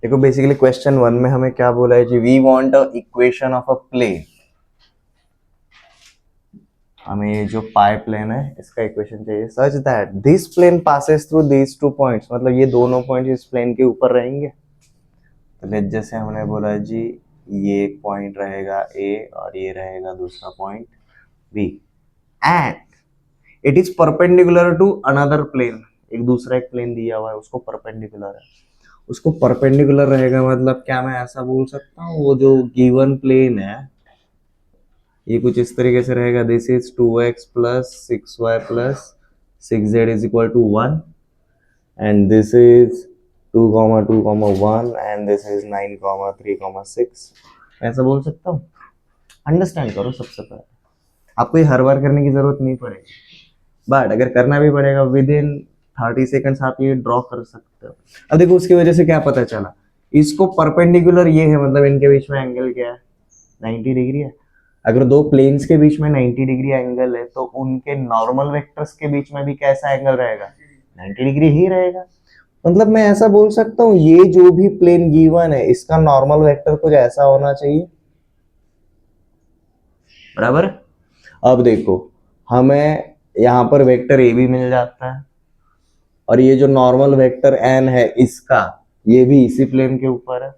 देखो basically question 1 में हमें क्या बोला है जी, we want a equation of a plane. हमें ये जो पाई प्लेन है इसका इक्वेशन चाहिए such that this plane passes through these two points, मतलब ये दोनों पॉइंट इस प्लेन के ऊपर रहेंगे। तो लेट जैसे हमने बोला जी, ये एक पॉइंट रहेगा ए और ये रहेगा दूसरा point b, and it is perpendicular to another plane. एक दूसरा एक प्लेन दिया हुआ है, उसको परपेंडिकुलर है। उसको परपेंडिकुलर रहेगा मतलब क्या मैं ऐसा बोल सकता हूँ, वो जो गिवन प्लेन है ये कुछ इस तरीके से रहेगा, this is 2x plus 6y plus 6z is equal to 1 and this is 2,2,1 and this is 9,3,6। ऐसा बोल सकता हूँ। अंडरस्टैंड करो सबसे पहले, आपको ये हर बार करने की जरूरत नहीं पड़ेगी, बट अगर करना भी पड़ेगा विद इन 30 सेकंड्स आप ये ड्रॉ कर सकते हो। अब देखो उसकी वजह से क्या पता चला, इसको परपेंडिकुलर ये है मतलब इनके बीच में एंगल क्या है, 90 डिग्री है। अगर दो प्लेन्स के बीच में 90 डिग्री एंगल है तो उनके नॉर्मल वेक्टर्स के बीच में भी कैसा एंगल रहेगा, 90 डिग्री ही रहेगा। मतलब मैं ऐसा बोल सकता हूँ ये जो भी प्लेन गिवन है इसका नॉर्मल वेक्टर कुछ ऐसा होना चाहिए, बराबर। अब देखो हमें यहाँ पर वेक्टर ए भी मिल जाता है और ये जो नॉर्मल वेक्टर एन है इसका ये भी इसी प्लेन के ऊपर है।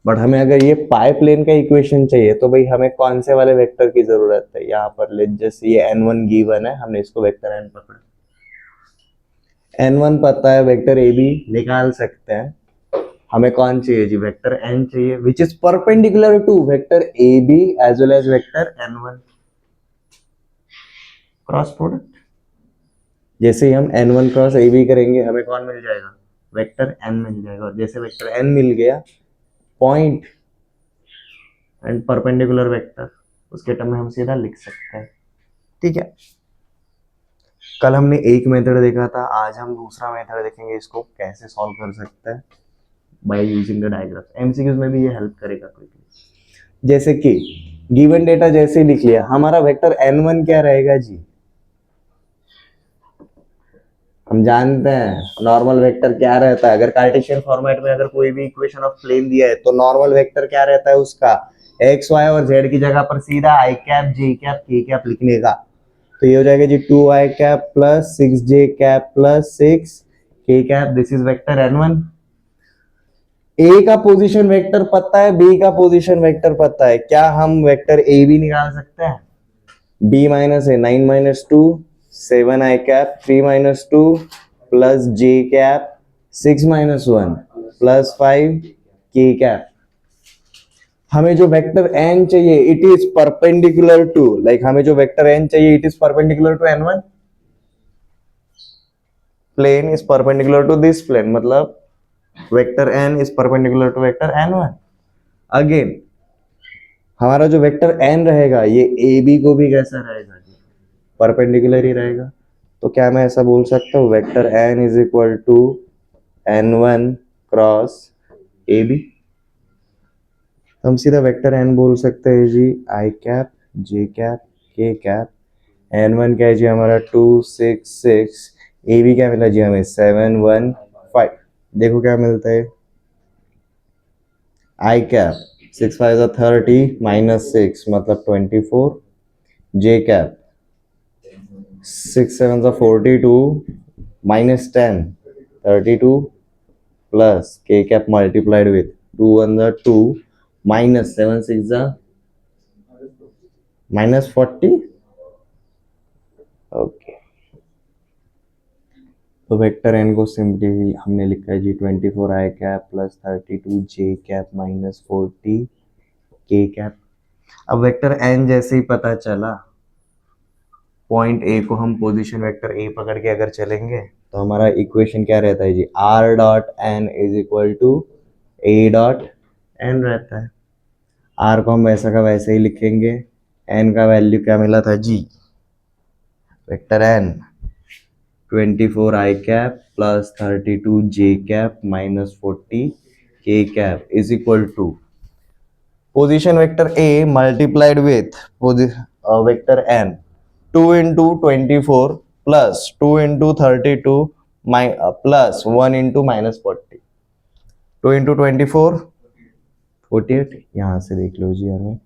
बट हमें अगर ये पाई प्लेन का इक्वेशन चाहिए तो भाई हमें कौन से वाले वेक्टर की जरूरत है, यहाँ पर लेट जैसे ये n1 गिवन है, हमने इसको वेक्टर n पकड़ा, n1 पता है, वेक्टर ए भी निकाल सकते हैं। हमें कौन चाहिए जी, वेक्टर n चाहिए which is perpendicular to vector a b as well as vector n1। Cross product जैसे ही हम n1 क्रॉस ए बी करेंगे हमें कौन मिल जाएगा, वेक्टर n मिल जाएगा। और जैसे वेक्टर n मिल गया, पॉइंट एंड परपेंडिकुलर वेक्टर, उसके टर्म में हम सीधा लिख सकते हैं। ठीक है, कल हमने एक मेथड देखा था, आज हम दूसरा मेथड देखेंगे, इसको कैसे सॉल्व कर सकते हैं by using the digraph. MCQs में भी ये हेल्प करेगा क्विकली। जैसे कि गिवन डेटा जैसे ही लिख लिया, हमारा वेक्टर n1 क्या रहेगा जी, हम जानते हैं नॉर्मल वेक्टर क्या रहता है। अगर कार्टेशियन फॉर्मेट में अगर कोई भी इक्वेशन ऑफ प्लेन दिया है तो नॉर्मल वेक्टर क्या रहता है उसका, एक्स वाई और जेड की जगह पर सीधा आई कैप जे कैप के कैप लिखने का। तो ये हो जाएगा जी 2i cap plus 6j cap plus 6 के cap, this is vector n1। ए का पोजीशन वेक्टर पता है, बी का पोजीशन वेक्टर पता है, क्या हम वेक्टर ए भी निकाल सकते हैं, b minus A 9 minus 2 7 i cap 3 minus 2 plus j cap 6 minus 1 plus 5 k cap. हमें जो वेक्टर n चाहिए it is perpendicular to, like हमें जो वेक्टर n चाहिए it is perpendicular to n1, plane is perpendicular to this plane, मतलब vector n is perpendicular to vector n1। Again हमारा जो vector n रहेगा ये ए बी को भी कैसा रहेगा, परपेंडिकुलर ही रहेगा। तो क्या मैं ऐसा बोल सकता हूँ vector n is equal to n1 cross a b. हम सीधा वेक्टर n बोल सकते हैं जी आई कैप जे कैप के कैप, n1 क्या है जी हमारा 2 6 6, ए बी क्या मिला जी हमें 7 1 5। देखो क्या मिलता है, आई कैप 6 5 30 माइनस 6 मतलब 24, जे कैप 6 7 42 माइनस 10 32 प्लस के cap multiplied with 2 1 2 minus 7 6 minus 40। Okay, तो वेक्टर एन को सिंपली हमने लिखा है जी 24 i cap plus 32 j cap minus 40 k cap. अब वेक्टर एन जैसे ही पता चला, पॉइंट ए को हम पोजीशन वेक्टर ए पकड़ के अगर चलेंगे तो हमारा इक्वेशन क्या रहता है जी, r dot N is equal to A dot n रहता है। आर को हम वैसा का वैसे ही लिखेंगे, एन का वैल्यू क्या मिला था जी, vector n 24 i cap plus 32 j cap minus 40 k cap is equal to position vector a multiplied with vector n 2 into 24 plus 2 into 32 plus 1 into minus 40। 2 into 24 48, यहाँ से देख लो जी हमें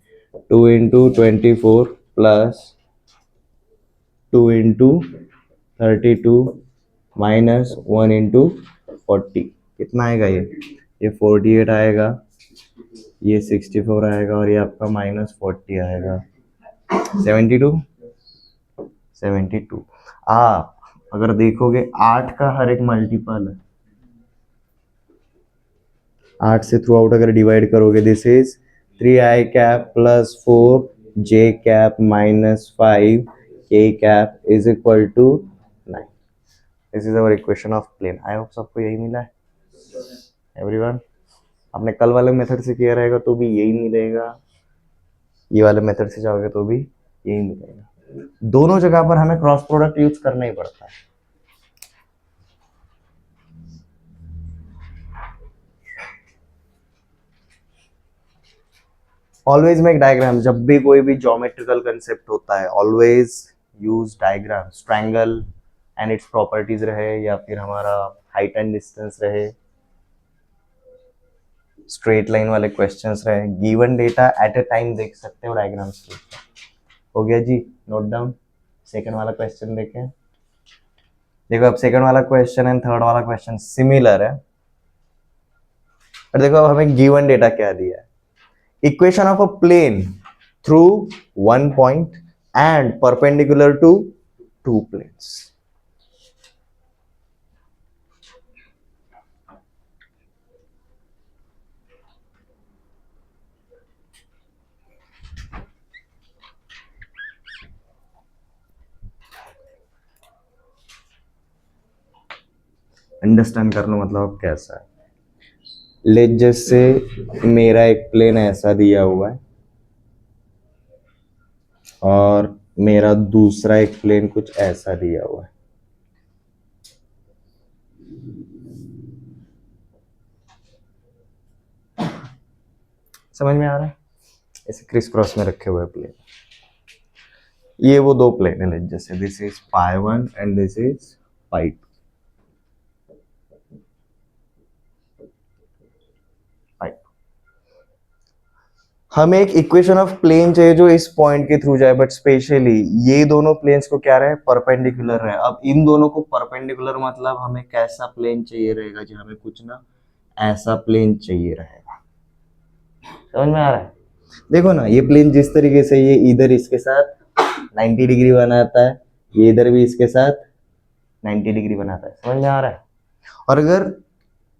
2 into 24 plus 2 into 32 minus 1 into 40, कितना आएगा ये 48 आएगा, ये 64 आएगा और ये आपका माइनस 40 आएगा 72। आप अगर देखोगे 8 का हर एक मल्टीपल है, 8 से थ्रू आउट अगर डिवाइड करोगे this is 3i cap plus 4j cap minus 5k cap is equal to 9। This is our equation of plane. I hope सबको यही मिला है एवरीवन। आपने कल वाले मेथड से किया रहेगा तो भी यही मिलेगा, ये वाले मेथड से जाओगे तो भी यही मिलेगा। दोनों जगह पर हमें क्रॉस प्रोडक्ट यूज करना ही पड़ता है। ऑलवेज मेक डायग्राम, जब भी कोई भी ज्योमेट्रिकल कंसेप्ट होता है always use diagram. Triangle and its properties रहे या फिर हमारा हाइट एंड डिस्टेंस रहे, स्ट्रेट लाइन वाले क्वेश्चंस रहे, गिवन डेटा एट ए टाइम देख सकते हो डायग्राम्स के। हो गया जी, नोट डाउन। सेकंड वाला क्वेश्चन देखें। देखो अब सेकंड वाला क्वेश्चन एंड थर्ड वाला क्वेश्चन सिमिलर है, पर देखो अब हमें गिवन डेटा क्या दिया है। Equation of a plane through one point and perpendicular to two planes. Understand कर लो मतलब अब कैसा है। लेट जैसे मेरा एक प्लेन ऐसा दिया हुआ है और मेरा दूसरा एक प्लेन कुछ ऐसा दिया हुआ है। समझ में आ रहा है? ऐसे क्रिस क्रॉस में रखे हुए प्लेन, ये वो दो प्लेन है। लेट जैसे this is π1 and this is π2। हमें एक इक्वेशन ऑफ प्लेन चाहिए जो इस पॉइंट के थ्रू जाए, बट स्पेशली ये दोनों प्लेन्स को क्या रहे, परपेंडिकुलर रहे। अब इन दोनों को परपेंडिकुलर मतलब हमें कैसा प्लेन चाहिए रहेगा जी, हमें कुछ ना ऐसा प्लेन चाहिए रहेगा। समझ में आ रहा है? देखो ना ये प्लेन जिस तरीके से ये इधर इसके साथ 90 डिग्री बनाता है, ये इधर भी इसके साथ 90 डिग्री बनाता है। समझ में आ रहा है? और अगर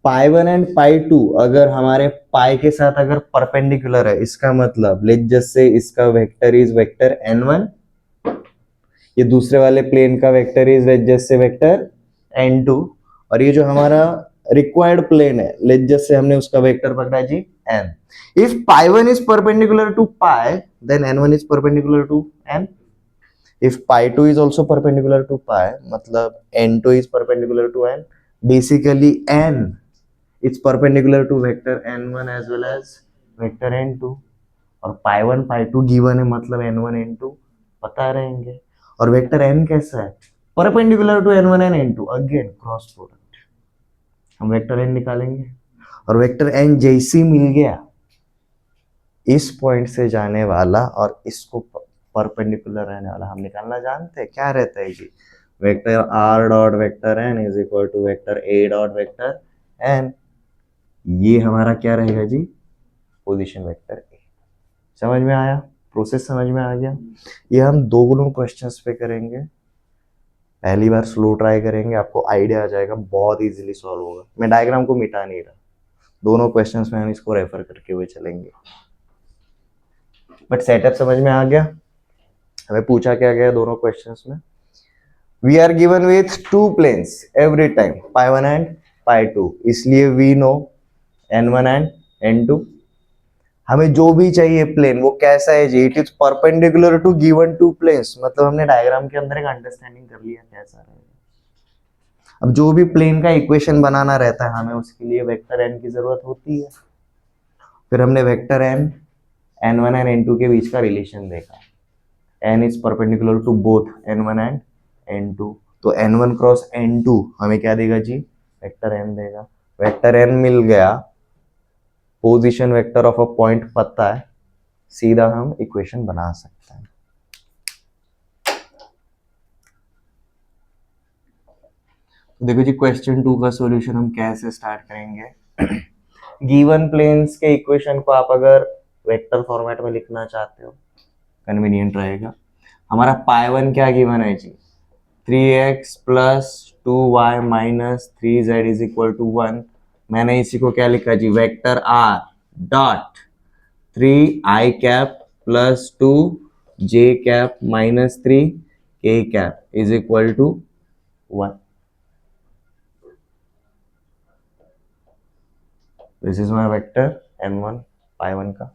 π1 एंड π2 अगर हमारे पाई के साथ अगर परपेंडिकुलर है, इसका मतलब लेट जस्ट से इसका वेक्टर इज वेक्टर n1, ये दूसरे वाले प्लेन का vector is let just say vector n2, और ये जो हमारा रिक्वायर्ड प्लेन है लेट जस्ट से हमने उसका वेक्टर पकड़ा जी n। If π1 is perpendicular to π, then n1 is perpendicular to n. If π2 is also perpendicular to π, मतलब n2 is perpendicular to n. Basically n it's perpendicular to vector n1 as well as vector n2, और π1 π2 given है मतलब n1 n2 पता रहेंगे। और vector n कैसा है, perpendicular to n1 and n2, again cross product, हम वेक्टर n निकालेंगे और वेक्टर n जैसी मिल गया इस पॉइंट से जाने वाला और इसको परपेंडिकुलर रहने वाला हम निकालना जानते हैं। क्या रहता है जी, vector r dot vector n is equal to vector a dot vector n। ये हमारा क्या रहेगा जी, पोजीशन वेक्टर ए। समझ में आया? प्रोसेस समझ में आ गया? ये हम दोनों क्वेश्चंस पे करेंगे, पहली बार स्लो ट्राई करेंगे, आपको आइडिया आ जाएगा, बहुत इजीली सॉल्व होगा। मैं डायग्राम को मिटा नहीं रहा, दोनों क्वेश्चंस में हम इसको रेफर करके हुए चलेंगे। बट सेटअप समझ में आ गया? हमें पूछा क्या गया दोनों क्वेश्चंस में, we are given with two planes every time π1 and π2, इसलिए we know n1 and n2। हमें जो भी चाहिए प्लेन वो कैसा है जी, it is perpendicular to given two planes, मतलब हमने डायग्राम के अंदर एक अंडरस्टैंडिंग कर लिया कैसा रहेगा। अब जो भी प्लेन का इक्वेशन बनाना रहता है हमें उसके लिए वेक्टर n की जरूरत होती है। फिर हमने vector n n1 and n2 के बीच का रिलेशन देखा, n is perpendicular to both n1 and n2, तो n1 क्रॉस n2 हमें क्या देगा जी, वेक्टर n देगा। वेक्टर n मिल गया position vector of a point पता है, सीधा हम इक्वेशन बना सकते हैं। देखो जी, क्वेश्चन 2 का सॉल्यूशन हम कैसे स्टार्ट करेंगे। गिवन प्लेन्स के इक्वेशन को आप अगर वेक्टर फॉर्मेट में लिखना चाहते हो, कन्वीनियंट रहेगा। हमारा पाई वन क्या गिवन है जी, 3x plus 2y minus 3z is equal to 1। मैंने इसी को क्या लिखा जी, vector r dot 3i cap plus 2j cap minus 3k cap is equal to 1। This is my vector n1 pi one का।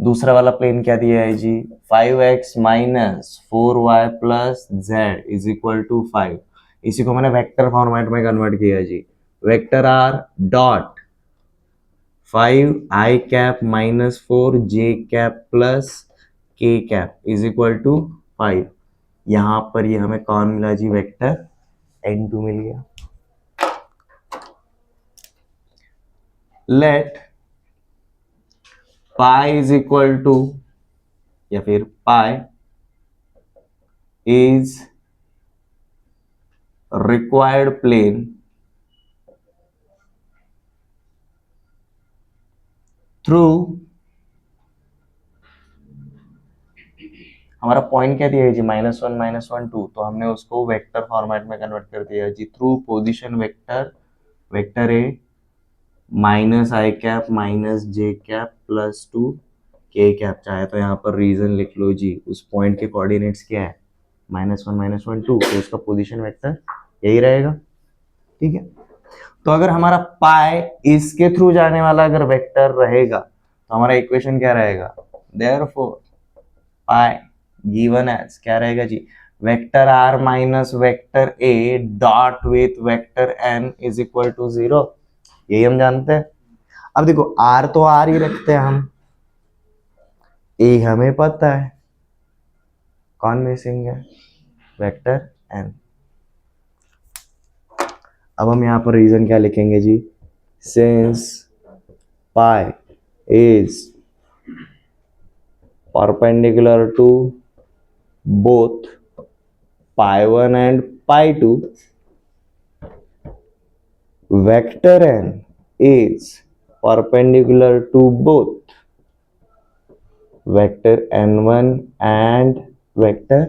दूसरा वाला प्लेन क्या दिया है जी, 5x minus 4y plus z is equal to 5। इसी को मैंने वेक्टर फॉर्मेट में कन्वर्ट किया जी, vector R dot 5i cap minus 4j cap plus k cap is equal to 5। यहां पर ये हमें कौन मिला जी, वेक्टर n2 मिल गया। Let pi is equal to, या फिर pi is required plane through, हमारा पॉइंट क्या दिया है जी, -1 -1 2, तो हमने उसको वेक्टर फॉर्मेट में कन्वर्ट कर दिया जी, through position vector, vector a minus i cap minus j cap plus 2k cap. चाहे तो यहाँ पर रीजन लिख लो जी, उस पॉइंट के कोऑर्डिनेट्स क्या है, -1 -1 2, तो उसका पोजीशन वेक्टर यही रहेगा। ठीक है, तो अगर हमारा पाई इसके थ्रू जाने वाला अगर वेक्टर रहेगा तो हमारा इक्वेशन क्या रहेगा, देयरफॉर पाई गिवन एज क्या रहेगा जी, vector r minus vector a dot with vector N is equal to 0। यही हम जानते हैं। अब देखो, आर तो आर ही रखते हैं हम, ए हमें पता है, कौन मिसिंग है, वेक्टर एन। अब हम यहां पर रीजन क्या लिखेंगे जी, since pi is perpendicular to both pi 1 and pi 2, vector n is perpendicular to both vector n1 and vector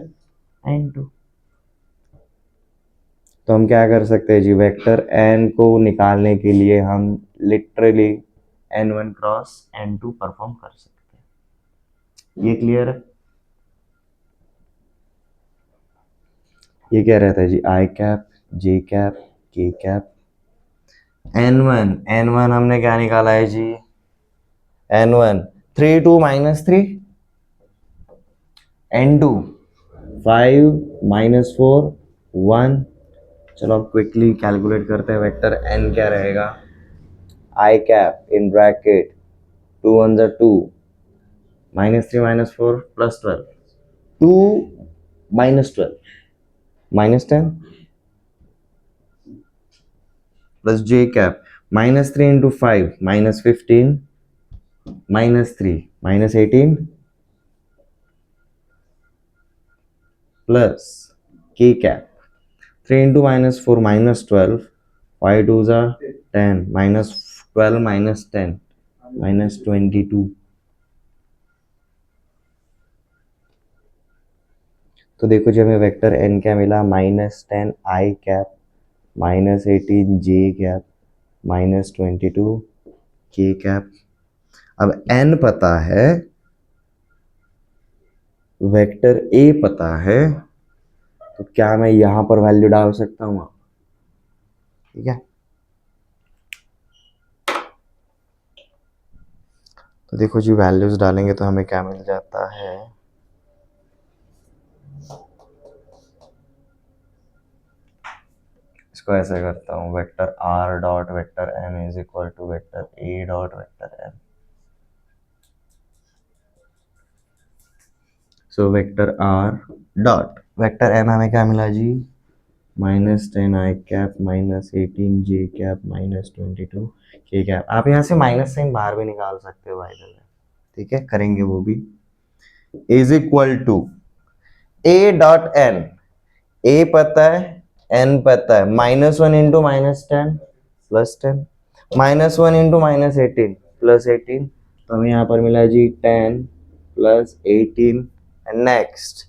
n2। तो हम क्या कर सकते हैं जी, वेक्टर n को निकालने के लिए हम literally n1 cross n2 perform कर सकते हैं। ये क्लियर है? ये क्या रहता है जी, आई कैप जे कैप के कैप। n1 हमने क्या निकाला है जी, n1 3 2 -3, n2 5 -4 1। चलो अब क्विकली कैलकुलेट करते हैं, वेक्टर n क्या रहेगा, आई cap in bracket 2 1 2 -3 -4 +12, 2 -12 -10 plus j cap -3 into 5 -15 -3 -18 plus k cap 3 into -4 -12, 5 2s are 10, -12 -10 -22। तो देखो जी, हमें वेक्टर n क्या मिला, -10 i cap -18 j cap -22 k cap. अब n पता है, वेक्टर a पता है, तो क्या मैं यहां पर वैल्यू डाल सकता हूं? ठीक है, तो देखो जी, वैल्यूज डालेंगे तो हमें क्या मिल जाता है, इसको ऐसे करता हूँ, vector r dot vector n is equal to vector a dot vector n। So vector r dot vector n हमें क्या मिला जी, -10 i cap -18 j cap -22 k cap. आप यहाँ से माइनस साइन बाहर भी निकाल सकते हो भाई। ठीक है, करेंगे वो भी। Is equal to A dot n. A पता है, एन पता है। -1 इंटू -10 +10, -1 इंटू -18 +18। तो हमें यहाँ पर मिला जी 10 +18 एंड नेक्स्ट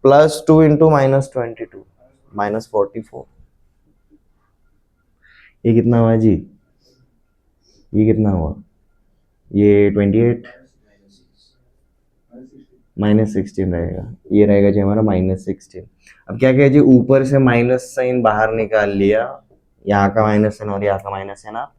+2 इंटू -22 -44। ये कितना हुआ जी? ये कितना हुआ? ये 28 -16 रहेगा। ये रहेगा जी हमारा -16। अब क्या किया जी, ऊपर से माइनस साइन बाहर निकाल लिया। यहाँ का माइनस साइन और यहाँ का माइनस साइन आप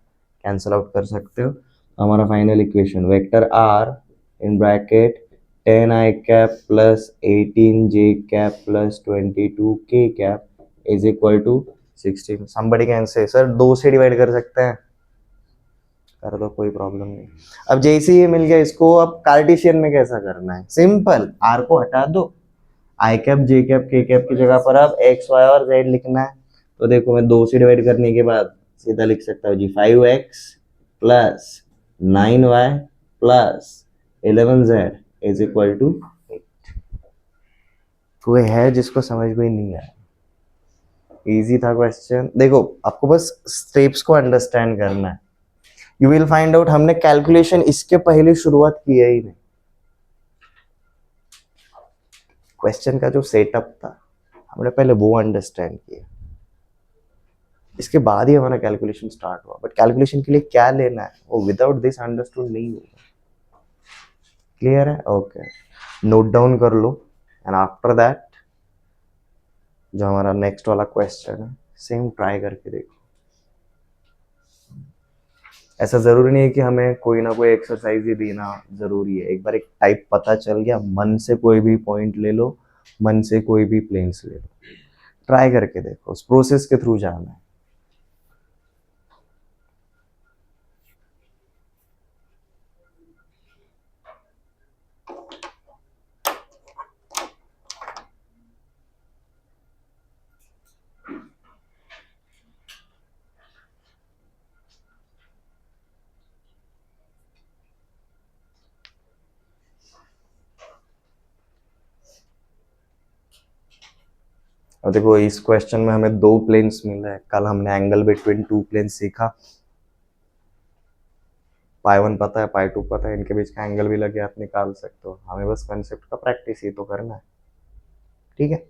कैंसिल आउट कर सकते हो। तो हमारा final equation vector r in bracket 10 i cap +18 j cap +22 k cap is equal to 16। Somebody can say sir 2 से डिवाइड कर सकते हैं, कर दो, कोई प्रॉब्लम नहीं। अब जैसे ये मिल गया, इसको अब कार्टेशियन में कैसा करना है? सिंपल, आर को हटा दो, आई कैप जे कैप के कैप की जगह पर अब एक्स वाई और जेड लिखना है। तो देखो मैं 2 से डिवाइड करने के बाद सीधा लिख सकता हूँ जी 5x + 9y + 11z is equal to 8। कोई है जिसको समझ में नहीं आया? इजी था क्वेश्चन। देखो आपको बस स्टेप्स को अंडरस्टैंड करना है। यू विल फाइंड आउट हमने कैलकुलेशन इसके पहले शुरुआत किया ही नहीं। क्वेश्चन का जो सेटअप था हमने पहले वो अंडरस्टैंड किया, इसके बाद ही हमारा कैलकुलेशन स्टार्ट हुआ। बट कैलकुलेशन के लिए क्या लेना है वो विदाउट दिस अंडरस्टूड नहीं होगा। क्लियर है? ओके, नोट डाउन कर लो। एंड आफ्टर दैट जो हमारा नेक्स्ट वाला क्वेश्चन है सेम ट्राई करके देखो। ऐसा जरूरी नहीं है कि हमें कोई ना कोई एक्सरसाइज ही देना जरूरी है। एक बार एक टाइप पता चल गया, मन से कोई भी पॉइंट ले लो, मन से कोई भी प्लेन्स ले लो, ट्राई करके देखो, उस प्रोसेस के थ्रू जाना है। और देखो इस क्वेश्चन में हमें 2 प्लेन्स मिला है। कल हमने एंगल बिटवीन 2 प्लेन्स सीखा। पाई 1 पता है, पाई 2 पता है, इनके बीच का एंगल भी लगे आप निकाल सकते हो। हमें बस कंसेप्ट का प्रैक्टिस ही तो करना है। ठीक है,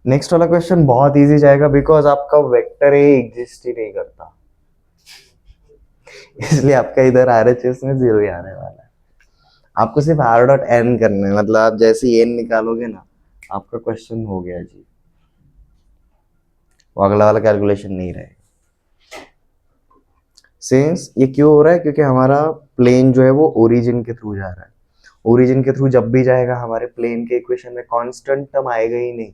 नेक्स्ट वाला क्वेश्चन बहुत इजी जाएगा बिकॉज आपका वेक्टर ए एग्जिस्ट ही नहीं करता, इसलिए आपका इधर आरएचएस में 0 ही आने वाला है। आपको सिर्फ आर डॉट एन करना है, मतलब आप जैसे ही एन निकालोगे ना आपका क्वेश्चन हो गया जी। वो अगला वाला कैलकुलेशन नहीं रहेगा। सिंस ये क्यों हो रहा है? क्योंकि हमारा प्लेन जो है वो ओरिजिन के थ्रू जा रहा है। ओरिजिन के थ्रू जब भी जाएगा हमारे प्लेन के इक्वेशन में कांस्टेंट टर्म आएगा ही नहीं।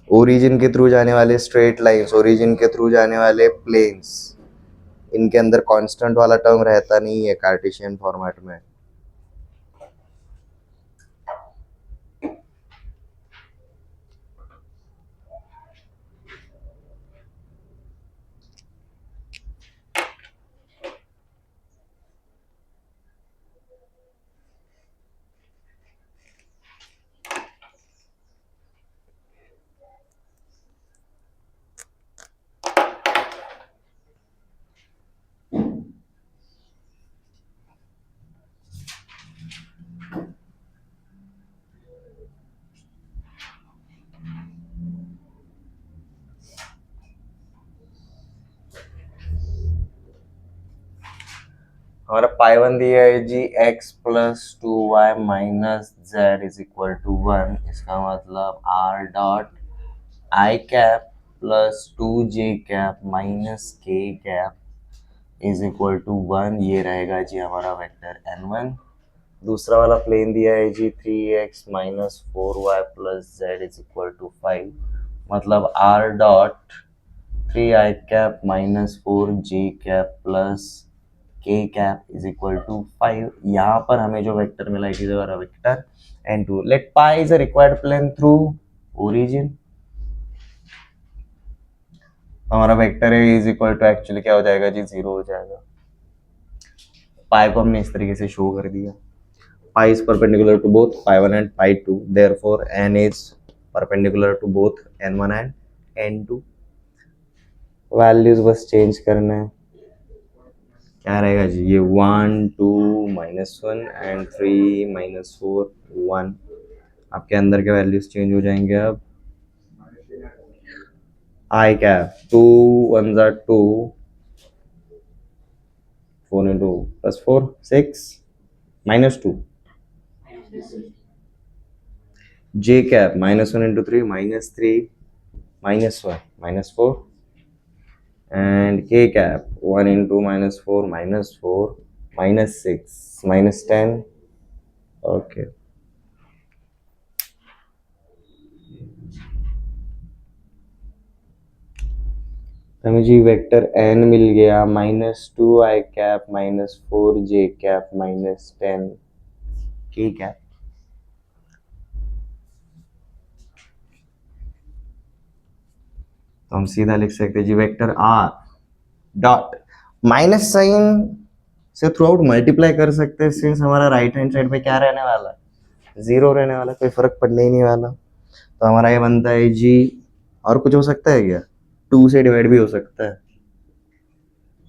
ओरिजिन के थ्रू जाने वाले स्ट्रेट लाइंस, ओरिजिन के थ्रू जाने वाले प्लेन्स, इनके अंदर कांस्टेंट वाला टर्म रहता नहीं है कार्टेशियन फॉर्मेट में। हमारा पाई वन दिया है जी x plus 2y minus z is equal to 1। इसका मतलब r dot i cap plus 2j cap minus k cap is equal to 1। ये रहेगा जी हमारा वेक्टर n1। दूसरा वाला प्लेन दिया है जी 3x minus 4y plus z is equal to 5। मतलब r dot 3i cap minus 4j cap plus k cap is equal to 5। यहाँ पर हमें जो वेक्टर मिला it is our vector n2। Let pi is a required plane through origin. हमारा vector है is equal to actually क्या हो जाएगा जी 0 हो जाएगा। पाई को हमने इस तरीके से शो कर दिया। Pi is perpendicular to both pi 1 and pi 2, therefore n is perpendicular to both n1 and n2। Values बस चेंज करना है। क्या रहेगा जी ये 1 2 -1 एंड 3 -4 1। आपके अंदर के वैल्यूज चेंज हो जाएंगे। अब आई कैप 2 1 ज़ा 2 4 into plus 4 6 -2 j cap -1 into 3 -3 -1 -4 and k cap 1 into -4 -4 -6 -10। Okay हमें जी वेक्टर n मिल गया -2i cap -4j cap -10 k cap. तो हम सीधा लिख सकते हैं जी vector r dot minus sign से थ्रू आउट मल्टीप्लाई कर सकते हैं सिंस हमारा राइट हैंड साइड पे क्या रहने वाला है 0 रहने वाला, कोई फर्क पड़ने ही नहीं वाला। तो हमारा ये बनता है जी, और कुछ हो सकता है क्या? 2 से डिवाइड भी हो सकता है,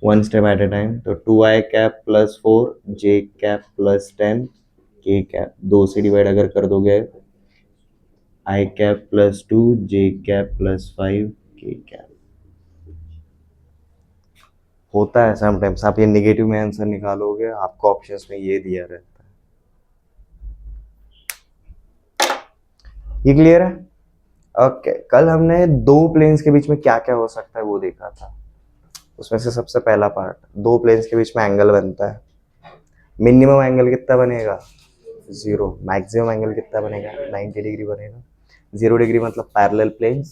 1 स्टेप एट ए टाइम। तो 2i cap plus 4 j cap plus 10 k cap 2 से डिवाइड अगर कर दोगे i cap plus 2 j cap plus 5 k cap. होता है समटाइम्स, आप ये नेगेटिव में आंसर निकालोगे आपको ऑप्शंस में ये दिया रहता है। ये क्लियर है? ओके कल हमने दो प्लेन्स के बीच में क्या क्या हो सकता है वो देखा था। उसमें से सबसे पहला पार्ट, दो प्लेन्स के बीच में एंगल बनता है। मिनिमम एंगल कितना बनेगा 0, मैक्सिमम एंगल कितना बनेगा 90 डिग्री बनेगा। 0 डिग्री मतलब पैरेलल प्लेन्स,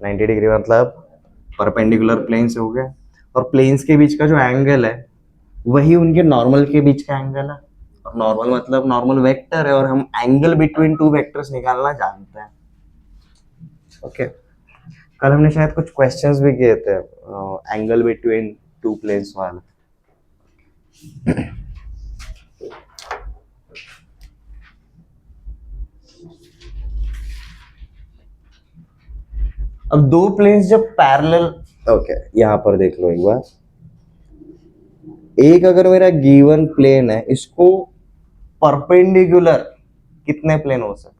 90 डिग्री मतलब परपेंडिकुलर प्लेन्स हो गए। और प्लेन्स के बीच का जो एंगल है वही उनके नॉर्मल के बीच का एंगल है। और नॉर्मल मतलब नॉर्मल वेक्टर है, और हम एंगल बिटवीन टू वेक्टर्स निकालना जानते हैं। ओके कल हमने शायद कुछ क्वेश्चंस भी किए थे एंगल बिटवीन टू प्लेन्स वाले। अब दो प्लेन्स जब पैरेलल, ओके यहां पर देख लो एक बार। एक अगर मेरा गिवन प्लेन है, इसको परपेंडिकुलर कितने प्लेन हो सकते हैं?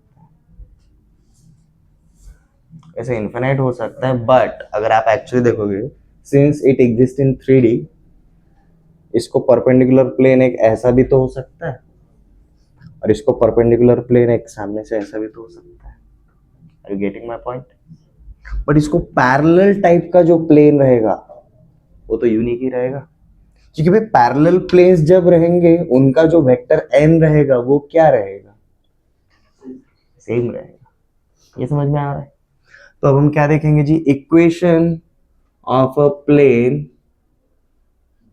ऐसे इन्फिनाइट हो सकता है, बट अगर आप एक्चुअली देखोगे since it exist in 3D, इसको परपेंडिकुलर प्लेन एक ऐसा भी तो हो सकता है, और इसको परपेंडिकुलर प्लेन एक सामने से ऐसा भी तो हो सकता है। Are you getting my point? But इसको पैरेलल टाइप का जो प्लेन रहेगा वो तो यूनिक ही रहेगा, क्योंकि भाई पैरेलल प्लेन्स जब रहेंगे उनका जो वेक्टर n रहेगा वो क्या रहेगा, सेम रहेगा। ये समझ में आ रहा है? तो अब हम क्या देखेंगे जी, equation of a plane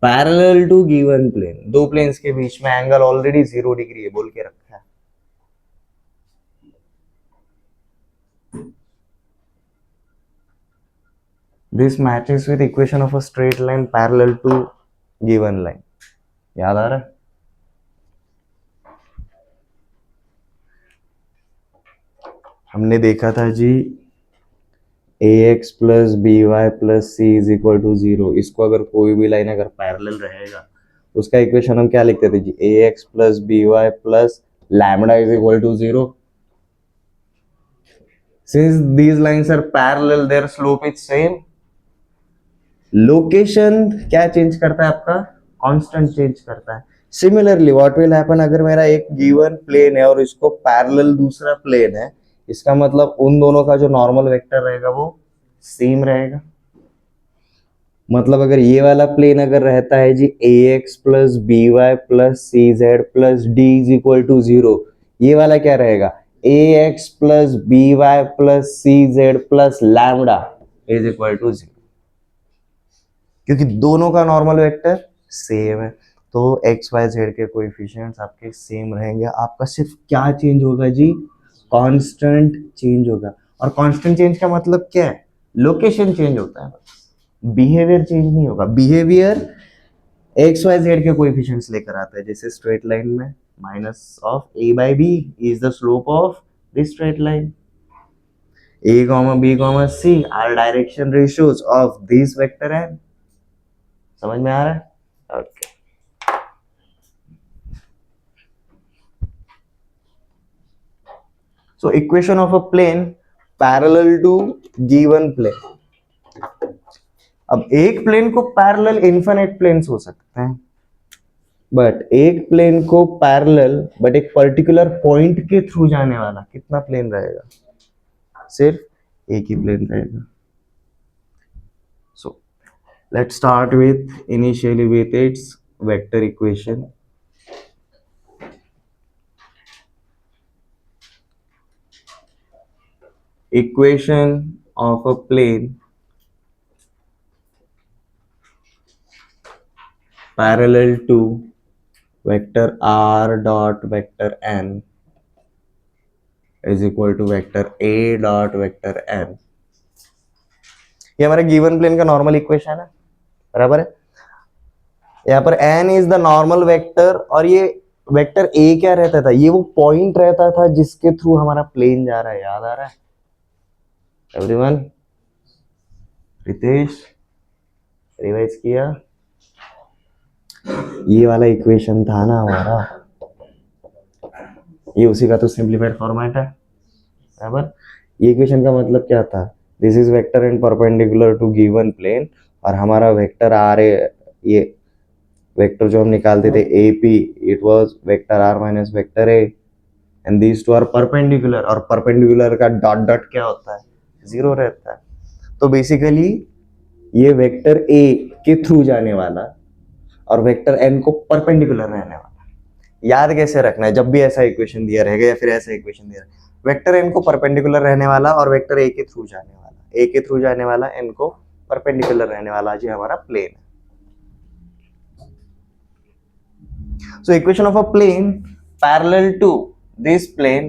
parallel to given plane. दो प्लेन्स के बीच में एंगल ऑलरेडी 0 डिग्री है बोल के रखा है। This matches with equation of a straight line parallel to given line. याद आ रहा है? हमने देखा था जी ax plus b y plus c is equal to 0। इसको अगर कोई भी लाइन अगर पैरेलल रहेगा उसका इक्वेशन हम क्या लिखते थे जी, ax plus b y plus lambda is equal to 0। Since these lines are parallel their slope is same. Location क्या चेंज करता है आपका, कांस्टेंट चेंज करता है। सिमिलरली व्हाट विल हैपन, अगर मेरा एक गिवन प्लेन है और इसको पैरेलल दूसरा प्लेन है, इसका मतलब उन दोनों का जो नॉर्मल वेक्टर रहेगा वो सेम रहेगा। मतलब अगर ये वाला प्लेन अगर रहता है जी ax plus b y plus c z plus d is equal to 0, ये वाला क्या रहेगा ax plus b y plus c z plus lambda is equal to 0, क्योंकि दोनों का नॉर्मल वेक्टर सेम है। तो एक्स वाई जेड के कोएफिशिएंट्स आपके सेम रहेंगे। आपका सिर्फ क्या चेंज होगा जी, कांस्टेंट चेंज होगा। और कांस्टेंट चेंज का मतलब क्या है, लोकेशन चेंज होता है, बिहेवियर चेंज नहीं होगा। बिहेवियर एक्स वाई जेड के कोएफिशिएंट्स लेकर आता है, जैसे स्ट्रेट लाइन में minus of a by b is the slope of this straight line, a comma b comma c are direction ratios of this vector n। समझ में आ रहा है? Okay. So equation of a plane parallel to given plane। अब एक plane को parallel infinite planes हो सकते हैं, बट एक प्लेन को पैरेलल बट एक पर्टिकुलर पॉइंट के थ्रू जाने वाला कितना प्लेन रहेगा, सिर्फ एक ही प्लेन रहेगा। So let's start with initially with its vector equation. Equation of a plane parallel to vector r dot vector n is equal to vector a dot vector n। ये हमारे गिवन प्लेन का normal equation है, बराबर है। यहाँ पर n is the normal vector, और ये वेक्टर a क्या रहता था, ये वो पॉइंट रहता था जिसके थ्रू हमारा प्लेन जा रहा है। याद आ रहा है एवरीवन? रितेश रिवाइज किया? ये वाला इक्वेशन था ना हमारा, ये उसी का तो सिंप्लीफाइड फॉर्मेट है, बराबर। ये इक्वेशन का मतलब क्या था, this is vector and perpendicular to given plane, और हमारा वेक्टर आर ए, ये वेक्टर जो हम निकालते थे a p, it was vector r minus vector a, and these two are perpendicular, और परपेंडिकुलर का डॉट डॉट क्या होता है, जीरो रहता है। तो बेसिकली ये वेक्टर ए के थ्रू जाने वाला और वेक्टर एन को परपेंडिकुलर रहने वाला। याद कैसे रखना है, जब भी ऐसा इक्वेशन दिया रहेगा या फिर ऐसा इक्वेशन दिया रहेगा, वेक्टर एन को परपेंडिकुलर रहने वाला और वेक्टर ए के थ्रू जाने वाला, ए के थ्रू जाने वाला एन को परपेंडिकुलर रहने वाला, जी हमारा प्लेन है। So equation of a plane parallel to this plane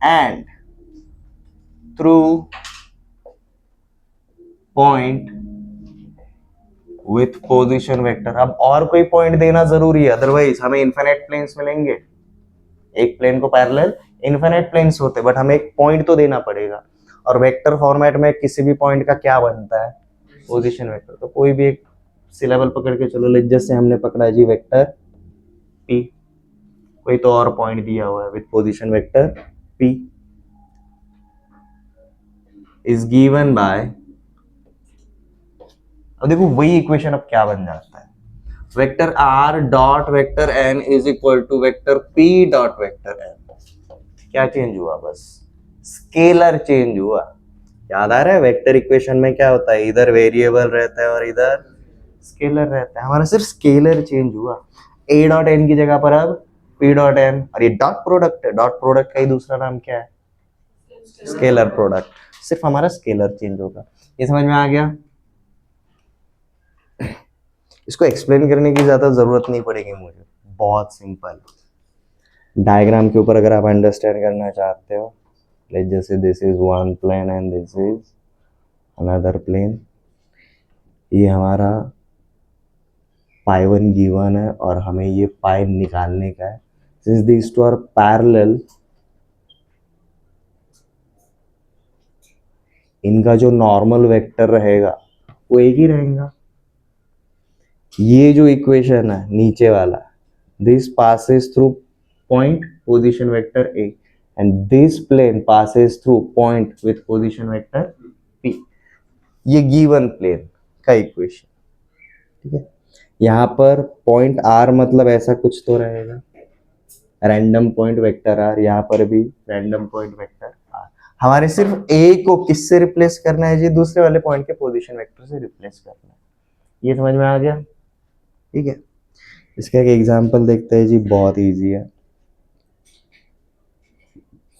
and through point with position vector। अब और कोई पॉइंट देना जरूरी है, अदरवाइज हमें इनफिनिट प्लेन्स मिलेंगे। एक प्लेन को पैरेलल इनफिनिट प्लेन्स होते, बट हमें एक पॉइंट तो देना पड़ेगा, और वेक्टर फॉर्मेट में किसी भी पॉइंट का क्या बनता है, पोजीशन वेक्टर। तो कोई भी एक सिलेबल पकड़ के चलो, जैसे हमने पकड़ा जी वेक्टर P, कोई तो और पॉइंट दिया हुआ है with position vector P is given by, अब देखो वही इक्वेशन अब क्या बन जाता है, vector r dot vector n is equal to vector p dot vector n। क्या चेंज हुआ, बस स्केलर चेंज हुआ। याद आ रहा है वेक्टर इक्वेशन में क्या होता है, इधर वेरिएबल रहता है और इधर स्केलर रहता है, हमारा सिर्फ स्केलर चेंज हुआ। a डॉट n की जगह पर अब p डॉट n, और ये डॉट प्रोडक्ट है, डॉट प्रोडक्ट का ही दूसरा नाम क्या है, स्केलर प्रोडक्ट। सिर्फ हमारा स्केलर चेंज होगा। ये समझ में आ गया? इसको एक्सप्लेन करने की ज्यादा जरूरत नहीं पड़ेगी मुझे, बहुत सिंपल। डायग्राम के ऊपर अगर आप अंडरस्टैंड करना चाहते हो, लाइक जैसे this is one plane and this is another plane, ये हमारा पाई वन गिवन है और हमें ये पाई निकालने का है। Since these two are parallel, इनका जो नॉर्मल वेक्टर रहेगा वो एक ही रहेगा। ये जो इक्वेशन है नीचे वाला, this passes through point position vector a and this plane passes through point with position vector p, ये गिवन प्लेन का इक्वेशन, ठीक है। यहाँ पर पॉइंट आर मतलब ऐसा कुछ तो रहेगा, रैंडम पॉइंट वेक्टर आर, यहाँ पर भी रैंडम पॉइंट वेक्टर आर। हमारे सिर्फ ए को किससे रिप्लेस करना है जी, दूसरे वाले पॉइंट के पोजीशन वेक्टर से रिप्लेस करना है। ये समझ में आ गया? ठीक है, इसका एक एग्जांपल देखते हैं जी, बहुत इजी है।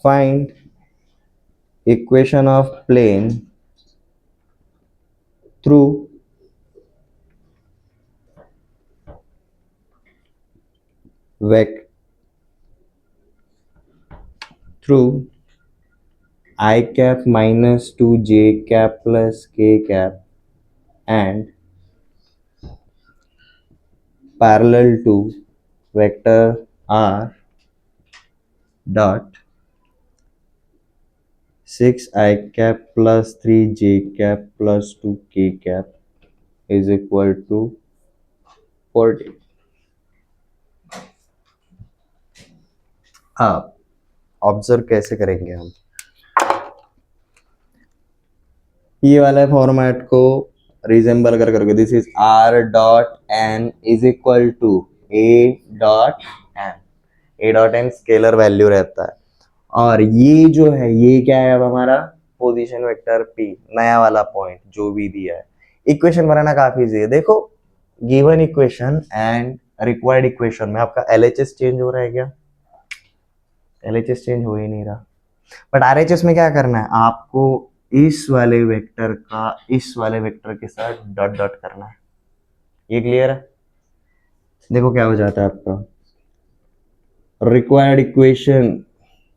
Find equation of plane through through I cap minus 2 j cap plus k cap and parallel to vector r dot 6 I cap plus 3 j cap plus 2 k cap is equal to 40। अब observe कैसे करेंगे हम, ये वाला format को resemble कर करके, this is r dot n is equal to a dot n। a dot n scalar value रहता है, और ये जो है ये क्या है, अब हमारा पोजीशन वेक्टर p, नया वाला पॉइंट जो भी दिया है। इक्वेशन बनाना काफी इजी है, देखो given equation and required equation में आपका LHS चेंज हो रहा है क्या? LHS चेंज हो ही नहीं रहा, बट RHS में क्या करना है आपको, इस वाले वेक्टर का इस वाले वेक्टर के साथ डॉट डॉट करना है। ये क्लियर है? देखो क्या हो जाता है आपका रिक्वायर्ड इक्वेशन,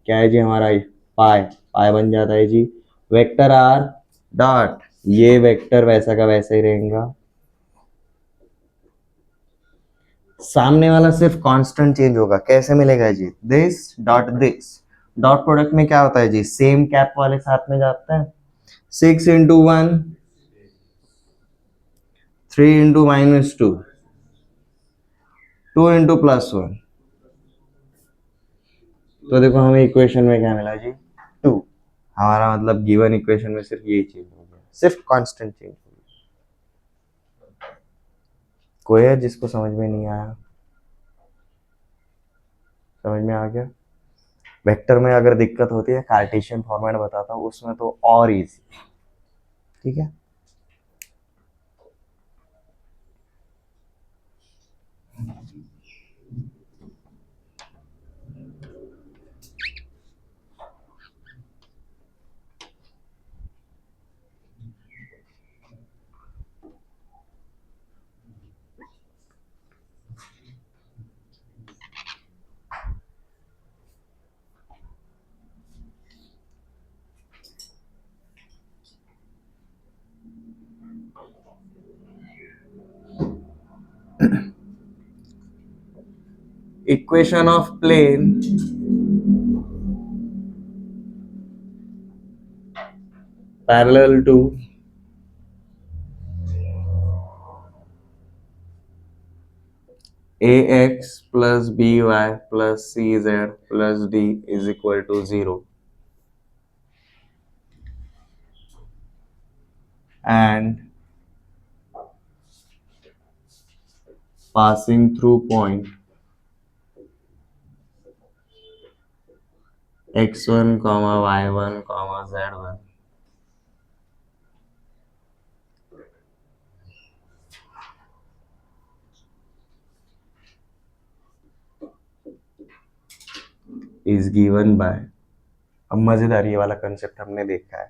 क्या है जी हमारा, पाई पाई बन जाता है जी वेक्टर आर डॉट, ये वेक्टर वैसा का वैसा ही रहेगा, सामने वाला सिर्फ कांस्टेंट चेंज होगा। कैसे मिलेगा जी, this dot this, dot product में क्या होता है जी, सेम कैप वाले साथ में जाते हैं, 6 इंटू 1 3 इंटू -2 2 इंटू +1, तो देखो हमें इक्वेशन में क्या मिला जी 2। हमारा मतलब गिवन इक्वेशन में सिर्फ ये चेंज हो गया, सिर्फ कांस्टेंट चेंज हो गया। कोई है जिसको समझ में नहीं आया? समझ में आ गया? वेक्टर में अगर दिक्कत होती है कार्टेशियन फॉर्मेट बताता हूँ, उसमें तो और इजी। ठीक है, equation of plane parallel to ax plus by plus cz plus d is equal to 0 and passing through point x1 comma y1 comma z1 is given by, अब मजेदार ये वाला कंसेप्ट हमने देखा है,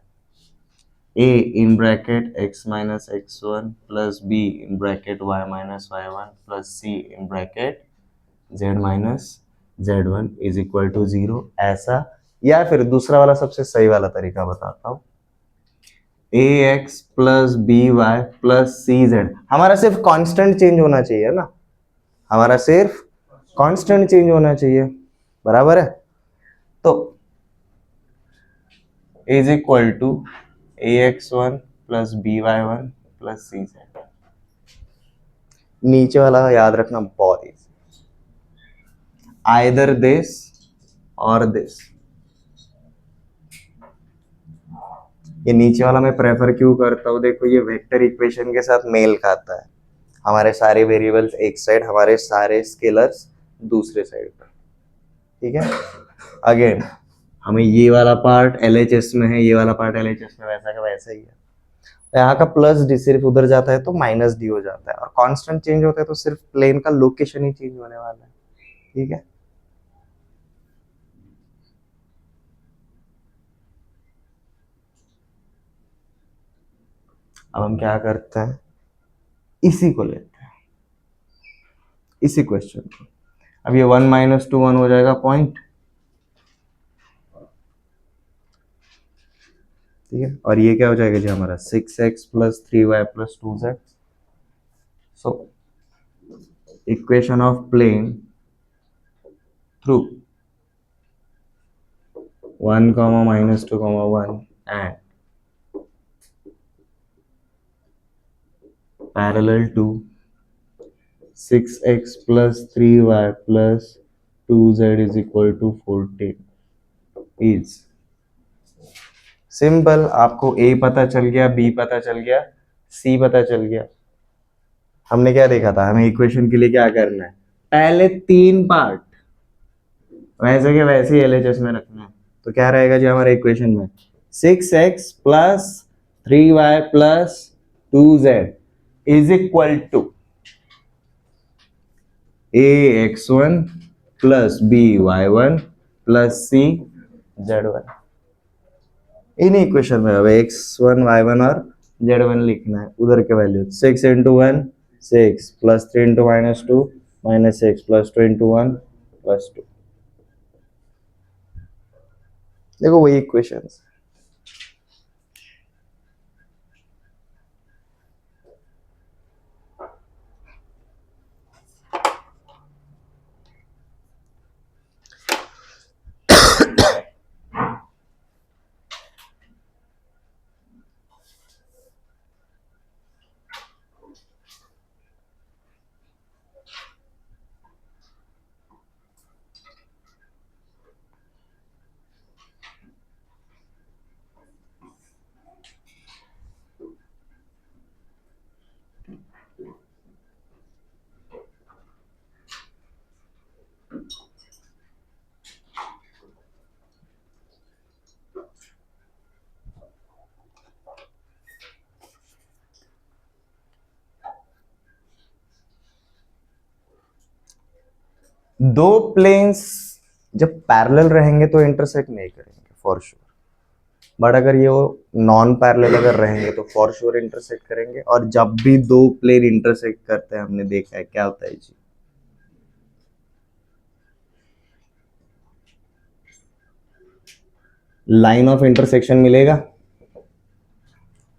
a in bracket x minus x1 plus b in bracket y minus y1 plus c in bracket z minus z1 is equal to 0, ऐसा। या फिर दूसरा वाला सबसे सही वाला तरीका बताता हूँ, ax plus b y plus c z, हमारा सिर्फ कांस्टेंट चेंज होना चाहिए ना, हमारा सिर्फ कांस्टेंट चेंज होना चाहिए, बराबर है? तो is equal to ax1 plus by1 plus c z. नीचे वाला याद रखना बहुत इजी, आइदर दिस और दिस। ये नीचे वाला मैं प्रेफर क्यों करता हूँ, देखो ये वेक्टर इक्वेशन के साथ मेल खाता है, हमारे सारे वेरिएबल्स एक साइड, हमारे सारे स्केलर्स दूसरे साइड पर, ठीक है। अगेन हमें ये वाला पार्ट LHS में है, ये वाला पार्ट LHS में वैसा का वैसा ही है। यहाँ का प्लस डी सिर्फ उधर जाता है तो माइनस डी हो जाता है, और कांस्टेंट चेंज होता है तो सिर्फ प्लेन का लोकेशन ही चेंज होने वाला है, ठीक है। अब हम क्या करते हैं, इसी को लेते हैं, इसी क्वेश्चन को। अब ये 1 - 2 1 हो जाएगा पॉइंट, ठीक है। और ये क्या हो जाएगा जी हमारा 6x + 3y + 2z। So equation of plane through 1, -2, 1 and parallel to 6x + 3y + 2z is equal to 14 is simple. आपको A पता चल गया, B पता चल गया, C पता चल गया। हमने क्या देखा था, हमें इक्वेशन के लिए क्या करना है, पहले 3 पार्ट वैसे के वैसे ही LHS में रखना है। तो क्या रहेगा जी हमारे इक्वेशन में, 6x + 3y + 2z is equal to ax1 + by1 + cz1। इन इक्वेशन में अब x1 y1 और z1 लिखना है, उधर के वैल्यू 6 × 1 6 + 3 × -2 -6 + 2 × 1 + 2। देखो वही इक्वेशंस। दो प्लेन्स जब पैरेलल रहेंगे तो इंटरसेक्ट नहीं करेंगे फॉर श्योर, बट अगर ये नॉन पैरेलल अगर रहेंगे तो फॉर श्योर इंटरसेक्ट करेंगे। और जब भी दो प्लेन इंटरसेक्ट करते हैं हमने देखा है क्या होता है जी, लाइन ऑफ इंटरसेक्शन मिलेगा,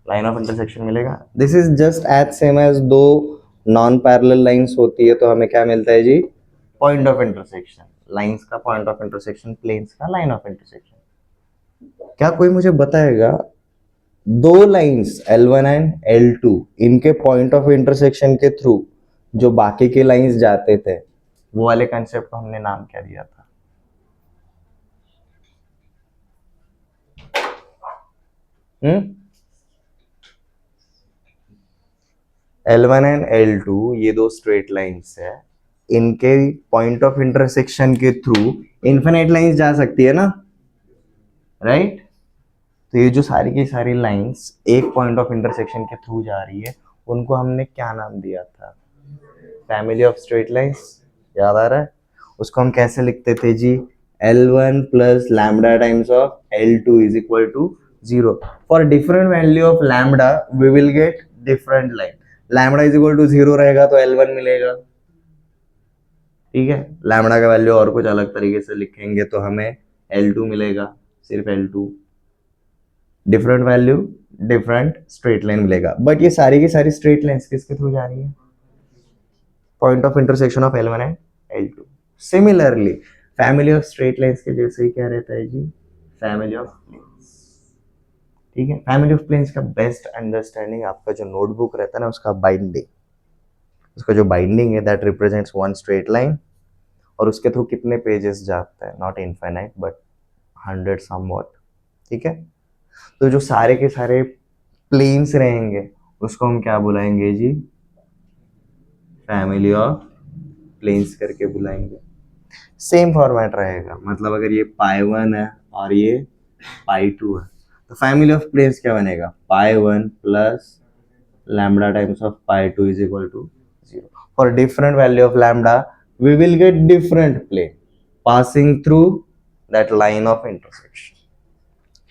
लाइन ऑफ इंटरसेक्शन मिलेगा। This is just as same as दो नॉन पैरेलल लाइंस होती है तो हमें क्या मिलता है जी, पॉइंट ऑफ इंटरसेक्शन। लाइंस का पॉइंट ऑफ इंटरसेक्शन, प्लेन्स का लाइन ऑफ इंटरसेक्शन। क्या कोई मुझे बताएगा दो लाइंस L1 एंड L2 इनके पॉइंट ऑफ इंटरसेक्शन के थ्रू जो बाकी के लाइंस जाते थे वो वाले कंसेप्ट को हमने नाम क्या दिया था, L1 एंड L2 ये दो स्ट्रेट लाइंस है, इनके पॉइंट ऑफ इंटरसेक्शन के थ्रू इनफिनिट लाइंस जा सकती है ना, राइट। तो ये जो सारी की सारी लाइंस एक पॉइंट ऑफ इंटरसेक्शन के थ्रू जा रही है उनको हमने क्या नाम दिया था, फैमिली ऑफ स्ट्रेट लाइंस। याद आ रहा है, उसको हम कैसे लिखते थे जी, L1 + lambda times of L2 is equal to 0। For different value of lambda we will get different line. Lambda is equal to 0 रहेगा तो L1 मिलेगा, ठीक है। लैम्डा का वैल्यू और कुछ अलग तरीके से लिखेंगे तो हमें L2 मिलेगा, सिर्फ L2। Different value different straight line मिलेगा, बट ये सारी की सारी स्ट्रेट लाइंस किसके थ्रू जा रही है, point of intersection of L1 and L2। Similarly family of straight lines के जैसे ही क्या रहता है जी, फैमिली ऑफ प्लेन्स, ठीक है। फैमिली ऑफ प्लेन्स का बेस्ट अंडरस्टैंडिंग आपका जो नोटबुक रहता है ना उसका बाइंडिंग, उसका जो बाइंडिंग है that represents one straight line और उसके थ्रू कितने पेजेस जाते हैं, नॉट इनफाइनाइट बट 100 समवॉट, ठीक है। तो जो सारे के सारे प्लेन्स रहेंगे उसको हम क्या बुलाएंगे जी, फैमिली ऑफ प्लेन्स करके बुलाएंगे। सेम फॉर्मेट रहेगा, मतलब अगर ये पाई 1 है और ये पाई 2 है तो फैमिली ऑफ प्लेन्स क्या बनेगा, पाई 1 plus lambda times of pi 2 is equal to 0. For different value of lambda, we will get different plane passing through that line of intersection.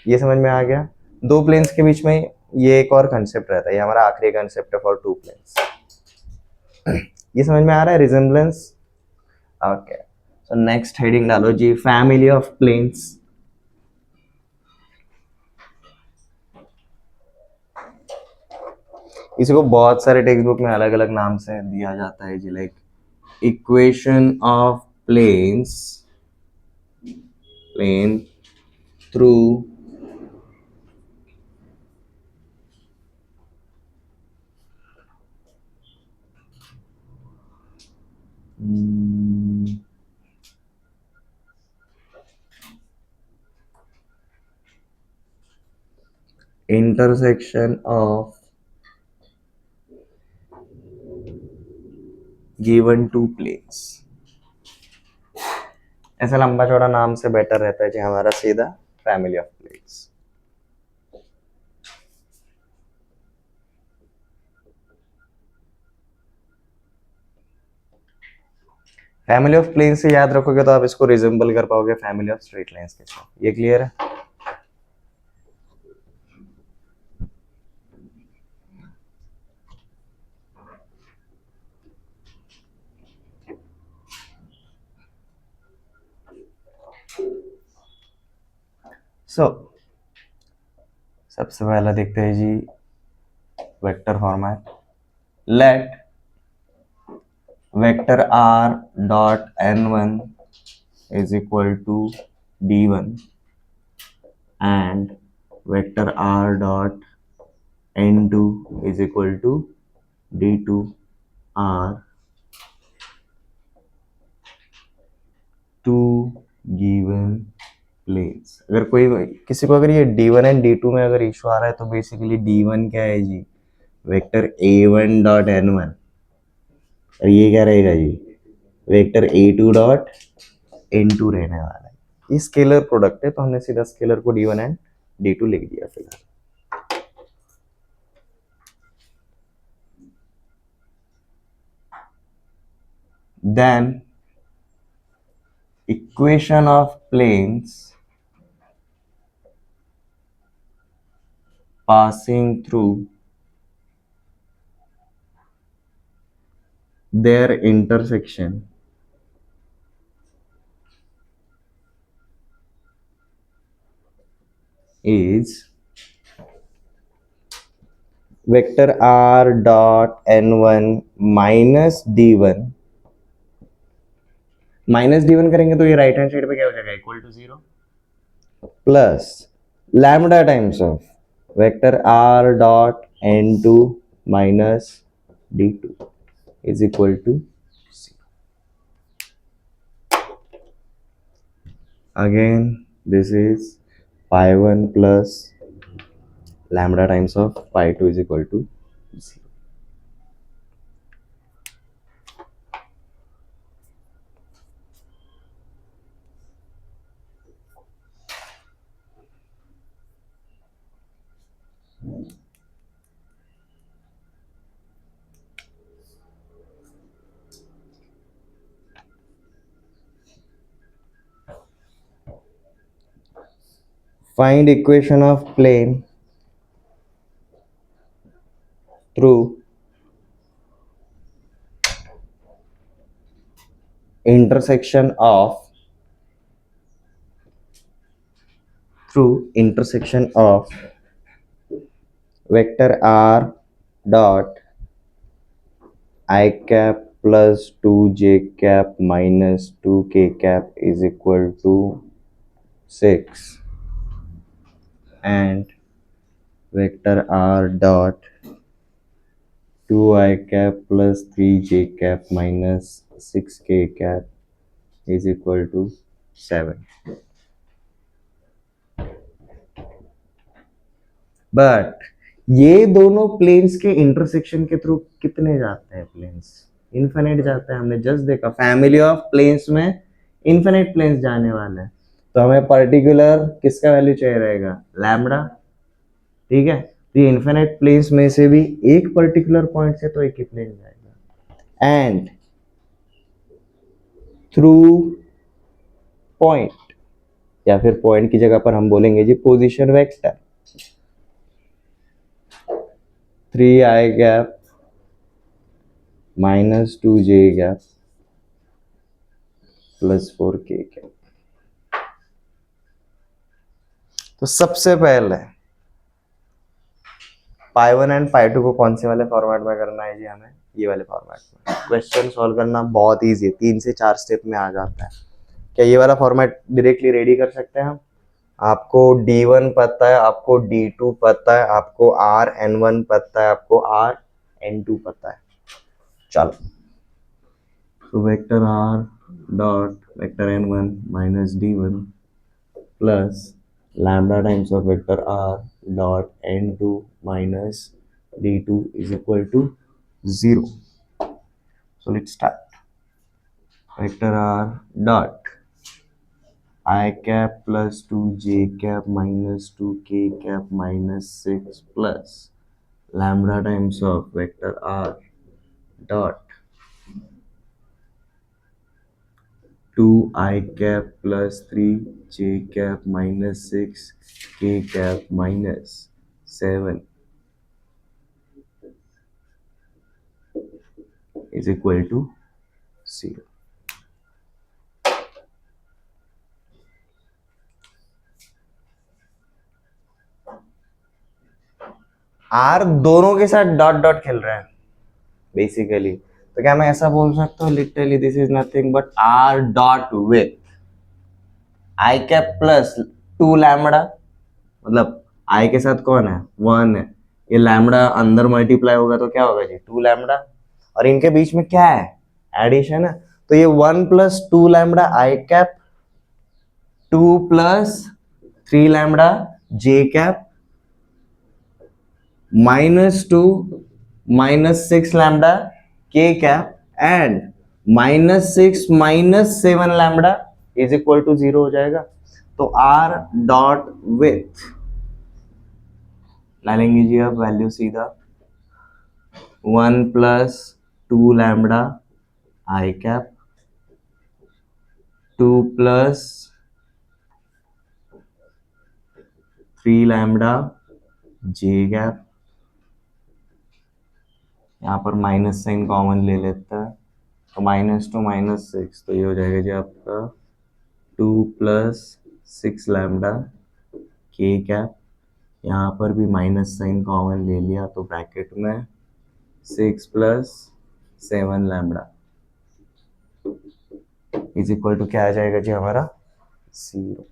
ये समझ में आ गया। दो प्लेन्स के बीच में ये एक और कंसेप्ट रहता है, ये हमारा आखिरी कंसेप्ट है फॉर टू प्लेन्स। ये समझ में आ रहा है resemblance. Okay, so next heading डालो जी, फैमिली ऑफ प्लेन्स। इसी को बहुत सारे टेक्स्ट बुक में अलग अलग नाम से दिया जाता है जी, like equation of planes, plane through intersection of given two planes। ऐसा लंबा चौड़ा नाम से बेटर रहता है जी हमारा सीधा family of planes. Family of planes से याद रखोगे तो आप इसको रिजेंबल कर पाओगे फैमिली ऑफ स्ट्रेट लाइंस के साथ। ये क्लियर है? सबसे पहला देखते हैं जी vector format. Let vector r डॉट n1 is equal to d1 and vector r dot n2 is equal to d2 are two given planes. अगर कोई किसी को अगर ये d1 एंड d2 में अगर इशू आ रहा है तो बेसिकली d1 क्या है जी, वेक्टर a1 डॉट n1 और ये क्या रहेगा जी, वेक्टर a2 डॉट n2 रहने वाला है। ये स्केलर प्रोडक्ट है तो हमने सीधा स्केलर को d1 एंड d2 लिख दिया फिलहाल। Then equation of planes passing through their intersection is vector r dot n1 minus d1। Minus d1 करेंगे तो ये राइट हैंड साइड पे क्या हो जाएगा, equal to 0 plus lambda times of vector r dot n2 minus d2 is equal to 0. Again, this is pi1 plus lambda times of pi2 is equal to 0. Find equation of plane through intersection of vector r dot I cap plus 2j cap minus 2k cap is equal to 6 and vector r dot 2i cap plus 3j cap minus 6k cap is equal to 7. But ये दोनों planes के intersection के through कितने जाते हैं planes, infinite जाता है, हमने जस्ट देखा फैमिली ऑफ प्लेन्स में इन्फिनिट प्लेन्स जाने वाले हैं, तो हमें पर्टिकुलर किसका वैल्यू चाहिए रहेगा, लैम्बडा। ठीक है, तो ये इन्फिनिट प्लेन्स में से भी एक पर्टिकुलर पॉइंट से तो एक ही प्लेन जाएगा, एंड थ्रू पॉइंट, या फिर पॉइंट की जगह पर हम बोलेंगे जी position vector, 3i cap minus 2j cap plus 4k cap. तो सबसे पहले पाई 1 एंड पाई 2 को कौन से वाले फॉर्मेट में करना है जी, हमें ये वाले फॉर्मेट में। क्वेश्चन सॉल्व करना बहुत इजी है, 3 से 4 स्टेप में आ जाता है। क्या ये वाला फॉर्मेट डायरेक्टली रेडी कर सकते हैं हम? आपको D1 पता है, आपको D2 पता है, आपको Rn1 पता है, आपको Rn2 पता है। चलो, तो vector R dot vector N1 minus D1 plus lambda times of vector R dot N2 minus D2 is equal to 0. So let's start. Vector R dot I cap plus 2j cap minus 2k cap minus 6 plus lambda times of vector R dot 2i cap plus 3j cap minus 6k cap minus 7 is equal to 0. Are दोनों के साथ dot dot खेल रहे हैं basically, तो क्या मैं ऐसा बोल सकता हूँ literally this is nothing but R dot with I cap plus 2 lambda, मतलब आई के साथ कौन है, 1 है, ये लैम्बडा अंदर मल्टीप्लाई होगा तो क्या होगा जी 2 लैम्बडा, और इनके बीच में क्या है, एडिशन है, तो ये 1 plus 2 lambda i cap 2 plus 3 lambda j cap -2 -6 lambda k cap and -6 -7 lambda is equal to 0 हो जाएगा। तो आर डॉट विथ ला लेंगे जी अब वैल्यू सीधा 1 plus 2 lambda i cap 2 plus 3 lambda j cap, यहाँ पर माइनस साइन कॉमन ले लेता है तो -2 -6, तो ये हो जाएगा जी आपका 2 प्लस 6 लैम्बडा के कैप, यहाँ पर भी माइनस साइन कॉमन ले लिया तो ब्रैकेट में 6 plus 7 lambda is equal to क्या आ जाएगा जी हमारा 0।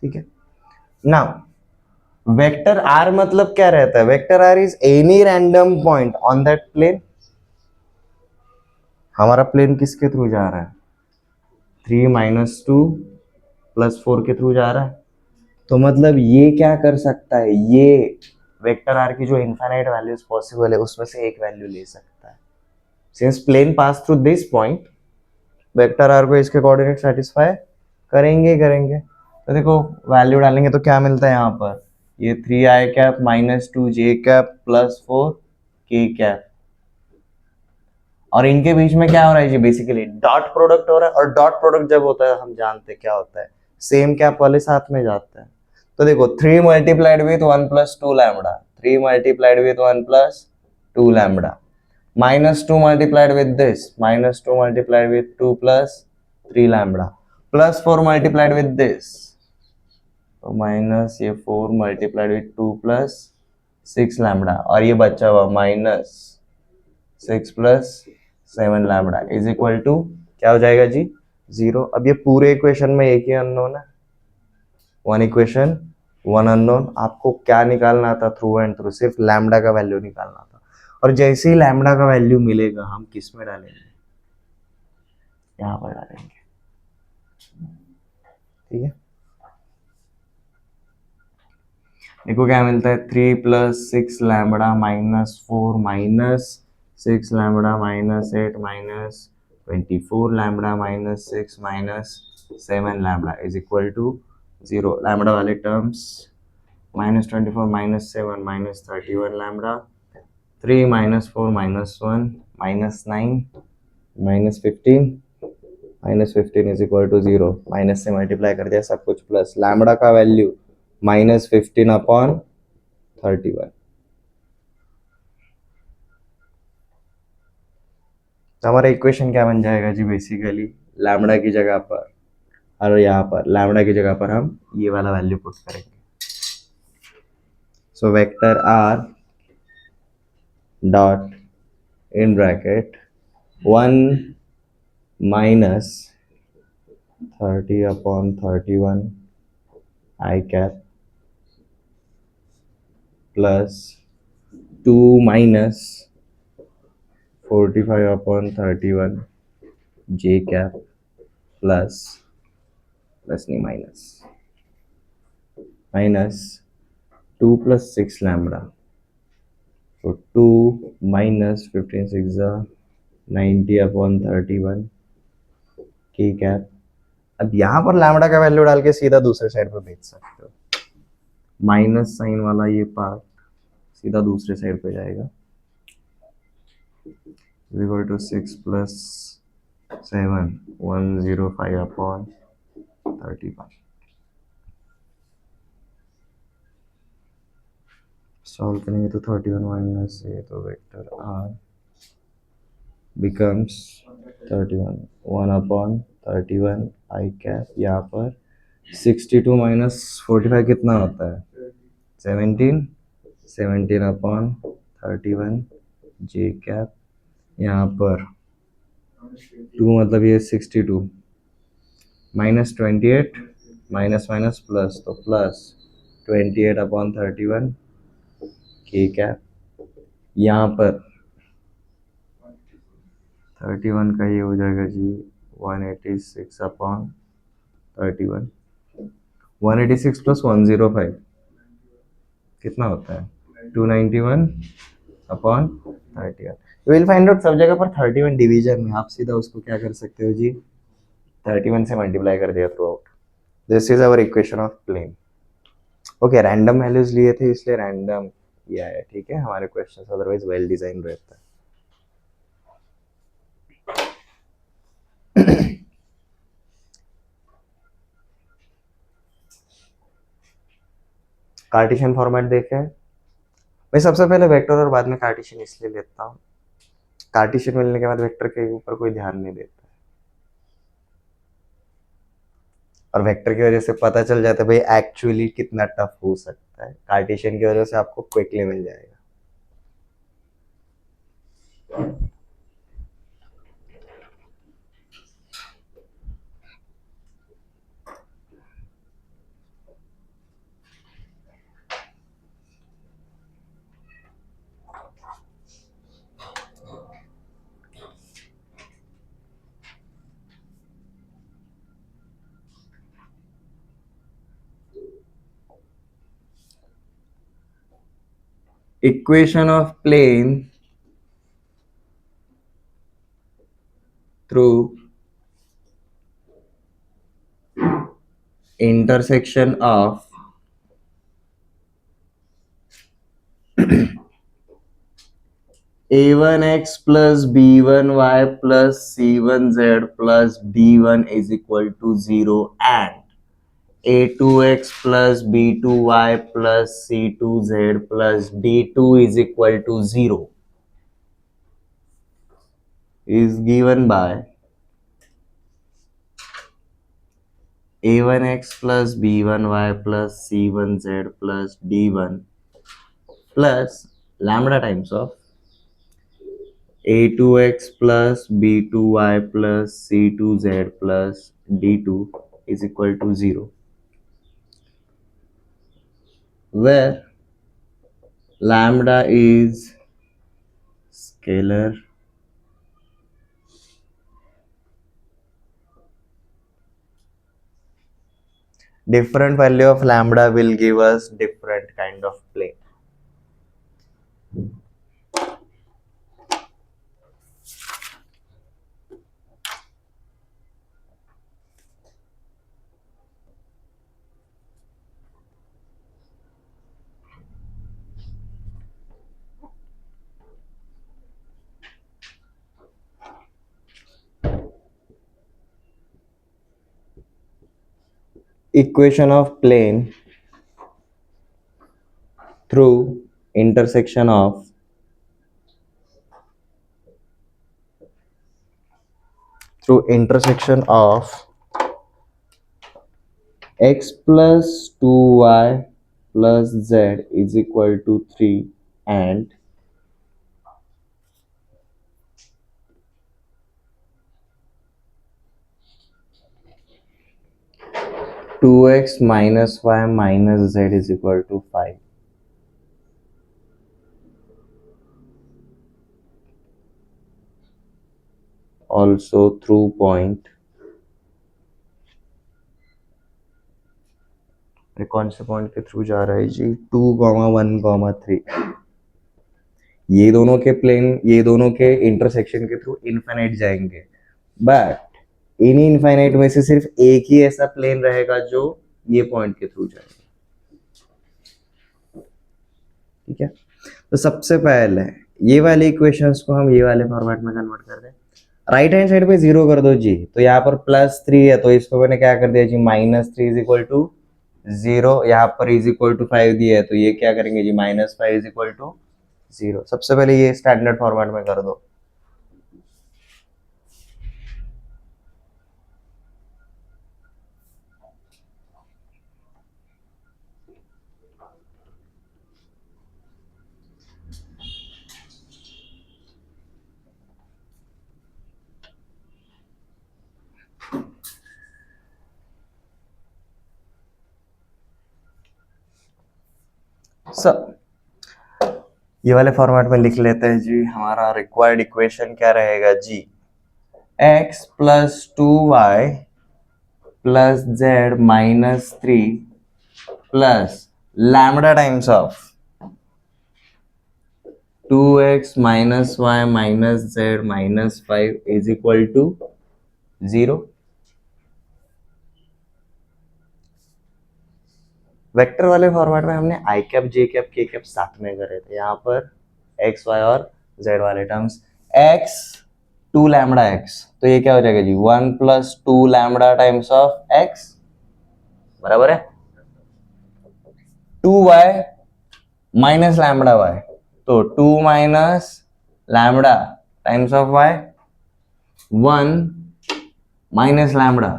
ठीक है, नाउ वेक्टर आर मतलब क्या रहता है, vector r is any random point on that plane. हमारा प्लेन किसके थ्रू जा रहा है, 3 - 2 + 4 के थ्रू जा रहा है, तो मतलब ये क्या कर सकता है, ये वेक्टर आर की जो इनफाइनाइट वैल्यूज पॉसिबल है उसमें से एक वैल्यू ले सकता है। Since plane pass through this point, vector r को इसके कोऑर्डिनेट सेटिस्फाई करेंगे। तो देखो वैल्यू डालेंगे तो क्या मिलता है यहाँ पर, ये 3i cap -2j cap + 4k cap, और इनके बीच में क्या हो रहा है जी, बेसिकली डॉट प्रोडक्ट हो रहा है, और डॉट प्रोडक्ट जब होता है हम जानते हैं क्या होता है, सेम कैप वाले साथ में जाते हैं। तो देखो 3 multiplied with 1 + 2 lambda, 3 multiplied with 1 + 2 lambda, -2 multiplied with this, -2 multiplied with 2 + 3 lambda, +4 multiplied with this, तो माइनस ये 4 मल्टीप्लाइड विथ 2 + 6 लैम्बडा, और ये बचा हुआ -6 + 7 लैम्बडा इज इक्वल टू क्या हो जाएगा जी 0। अब ये पूरे इक्वेशन में एक ही अननोन है, 1 इक्वेशन 1 अननोन। आपको क्या निकालना था थ्रू एंड थ्रू, सिर्फ लैम्बडा का वैल्यू निकालना था, और जैसे ही लैम्बडा का वैल्यू मिलेगा हम किस में डालेंगे, यहाँ पर डालेंगे, ठीक है। देखो क्या मिलता है, 3 + 6 lambda -4 -6 lambda -8 -24 lambda -6 -7 lambda is equal to 0। Lambda वाले terms, -24 -7 -31 lambda, 3 -4 -1 -9 -15 -15 is equal to 0। Minus से मल्टीप्लाई कर दिया सब कुछ, प्लस लैम्बडा का वैल्यू -15/31। तो हमारा इक्वेशन क्या बन जाएगा जी, बेसिकली लैम्बडा की जगह पर, और यहाँ पर लैम्बडा की जगह पर हम ये वाला वैल्यू पुट करेंगे। So vector R dot in bracket 1 -30/31 I cap plus 2 -45/31 J cap plus नहीं माइनस 2 + 6 लैम्बडा, तो 2 -15 6 90/31 के कैप। अब यहाँ पर लैम्बडा का वैल्यू डाल के सीधा दूसरे साइड पर भेज सकते हो, माइनस साइन वाला ये पार्ट सीधा दूसरे साइड पे जाएगा, इक्वल टू 6 + 7 105/31। सॉल्व करेंगे तो 31 माइनस ये, तो vector r becomes 31 1/31 i cap, यहाँ पर 62 - 45 कितना होता है, 17 17/31 जे कैप, यहाँ पर 2 मतलब ये 62 -28 माइनस माइनस प्लस, तो प्लस 28/31 के कैप, यहाँ पर 31 का ये हो जाएगा जी 186/31, 186 + 105 कितना होता है, 291/31। विल फाइंड आउट, सब जगह पर 31 डिवीजन में, आप सीधा उसको क्या कर सकते हो जी, 31 से मल्टीप्लाई कर दिया through out. This is our equation of plane. Okay, random values लिए थे इसलिए रैंडम ये आया, ठीक है। हमारे क्वेश्चंस अदरवाइज वेल डिजाइन रहता है। कार्टेशियन फॉर्मेट देखें, मैं सबसे पहले वेक्टर और बाद में कार्टेशियन इसलिए लेता हूँ, कार्टेशियन मिलने के बाद वेक्टर के ऊपर कोई ध्यान नहीं देता है, और वेक्टर की वजह से पता चल जाता है भाई एक्चुअली कितना टफ हो सकता है, कार्टेशियन की वजह से आपको क्विकली मिल जाएगा। Equation of plane through intersection of a1x plus b1y plus c1z plus d1 is equal to 0 and a2x plus b2y plus c2z plus d2 is equal to 0 is given by a1x plus b1y plus c1z plus d1 plus lambda times of a2x plus b2y plus c2z plus d2 is equal to 0, where lambda is scalar different value of lambda will give us different kind of plane. Equation of plane through intersection of x plus 2y plus z is equal to 3 and two x minus y minus z is equal to 5. Also through point, कौन से point के through जा रहा है जी, 2,1,3. ये दोनों के plane, ये दोनों के इंटरसेक्शन के थ्रू इनफाइनाइट जाएंगे, बट इन इनफाइनाइट में से सिर्फ एक ही ऐसा प्लेन रहेगा जो ये पॉइंट के थ्रू जाएगा. ठीक है, तो सबसे पहले ये वाली इक्वेशंस को हम ये वाले फॉर्मेट में कन्वर्ट कर दें. राइट हैंड साइड पे 0 कर दो जी, तो यहाँ पर +3 है, तो इसको मैंने क्या कर दिया जी, -3 इज इक्वल टू 0. यहाँ पर इज इक्वल टू 5 दिया है, तो ये क्या करेंगे जी, -5 इज इक्वल टू 0. सबसे पहले ये स्टैंडर्ड फॉर्मेट में कर दो. ये वाले फॉर्मेट में लिख लेते हैं जी. हमारा रिक्वायर्ड इक्वेशन क्या रहेगा जी, x plus 2y plus z minus 3 plus lambda times of 2x minus y minus z minus 5 is equal to 0. Vector वाले फॉर्मेट में हमने आई कैप, जे कैप, के कैप साथ में करे थे. यहाँ पर एक्स, वाई और जेड वाले टर्म्स, एक्स 2 लैम्बडा एक्स, तो ये क्या हो जाएगा जी, 1 plus 2 lambda times of x, बराबर है 2y माइनस लैम्बडा वाई, तो 2 minus lambda times of y, 1 minus lambda,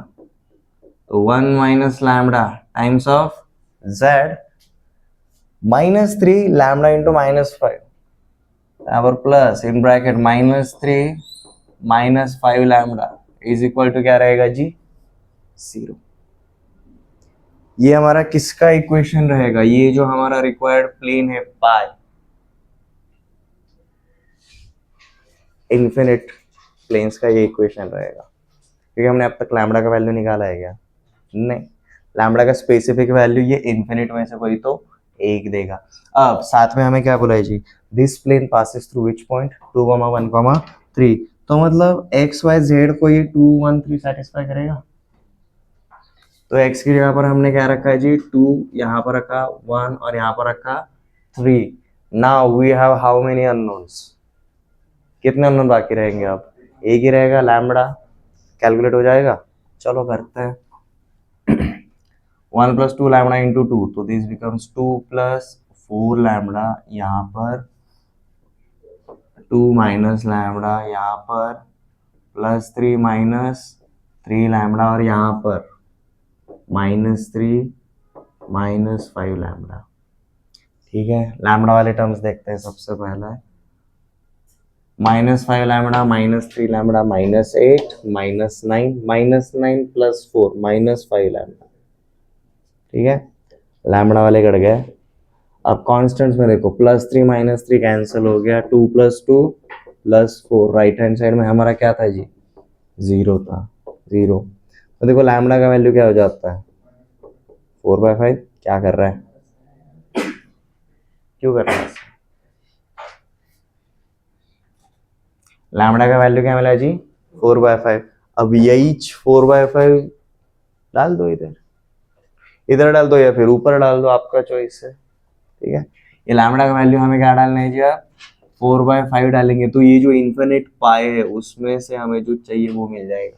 तो 1 minus lambda times of z, -3 lambda into -5, यहाँ पर plus in bracket -3 -5 lambda is equal to क्या रहेगा जी, 0. ये हमारा किसका इक्वेशन रहेगा, ये जो हमारा रिक्वायर्ड प्लेन है पाई, इन्फिनिट प्लेन्स का ये इक्वेशन रहेगा. क्योंकि हमने अब तक लैम्बडा का वैल्यू निकाला है क्या, नहीं. लैम्बडा का स्पेसिफिक वैल्यू ये इन्फिनिट में से कोई तो एक देगा. अब साथ में हमें क्या बोला है जी, this plane passes through which point, 2,1,3, तो मतलब एक्स वाई जेड को ये 2, 1, 3 सेटिस्फाई करेगा. तो x की जगह पर हमने क्या रखा है जी, 2, यहाँ पर रखा 1 और यहाँ पर रखा 3. Now we have how many unknowns, कितने अननोन बाकी रहेंगे, अब एक ही रहेगा, लैम्बडा. कैलकुलेट हो जाएगा, चलो करते हैं. 1 plus 2 lambda into 2, तो दिस बिकम्स 2 plus 4 लैम्बडा, यहाँ पर 2 माइनस लैम्बडा, यहाँ पर +3 माइनस 3 लैम्बडा, और यहाँ पर -3 -5 लैम्बडा. ठीक है, लैम्बडा वाले टर्म्स देखते हैं. सबसे पहला है -5 लैम्बडा, -3 लैम्बडा, -8 -9 -9 plus 4 -5 लैम्बडा. ठीक है, लैम्बडा वाले कट गए. अब कॉन्स्टेंट्स में देखो, +3 -3 कैंसिल हो गया, 2 + 2 + 4, राइट हैंड साइड में हमारा क्या था जी, 0 था, 0. तो देखो लैम्बडा का वैल्यू क्या हो जाता है, 4/5 क्या कर रहा है, क्यों कर रहा है? लैम्बडा का वैल्यू क्या मिला जी, 4/5। अब यही 4/5 डाल दो इधर, इधर डाल दो या फिर ऊपर डाल दो, आपका चॉइस है, ठीक है। ये लैम्बडा का वैल्यू हमें क्या डालना है जी, आप 4/5 डालेंगे तो ये जो इन्फिनिट पाई है उसमें से हमें जो चाहिए वो मिल जाएगा।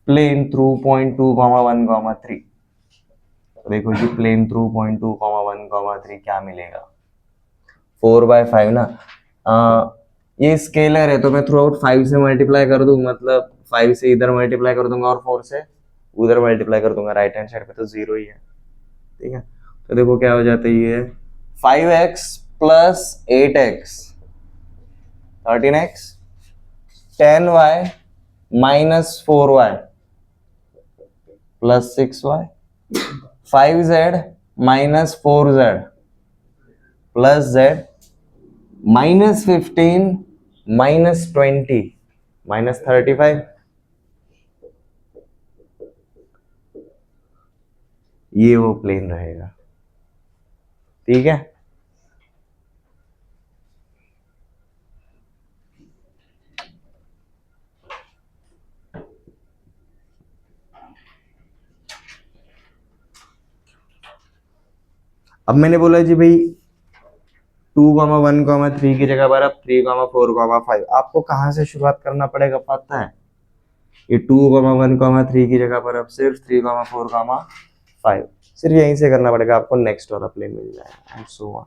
प्लेन थ्रू पॉइंट 2,1,3, देखो जी प्लेन थ्रू पॉइंट 2,1,3 क्या मिलेगा, 4/5 ना। ये स्केलर है तो मैं थ्रू आउट 5 से मल्टीप्लाई कर दूं, मतलब 5 से इधर मल्टीप्लाई कर दूंगा और 4 से उधर मल्टीप्लाई कर दूंगा, राइट हैंड साइड पे तो 0 ही है, ठीक है। तो देखो क्या हो जाता है, ये 5x plus 8x 13x, 10y minus 4y plus 6y, 5z minus 4z plus z, -15 -20 -35, ये वो प्लेन रहेगा, ठीक है। अब मैंने बोला जी भाई 2,1,3 की जगह पर अब 3,4,5, आपको कहां से शुरुआत करना पड़ेगा पता है, ये 2,1,3 की जगह पर अब सिर्फ 3,4,5, सिर्फ यहीं से करना पड़ेगा, आपको नेक्स्ट वाला प्लेन मिल जाएगा एंड सो ऑन।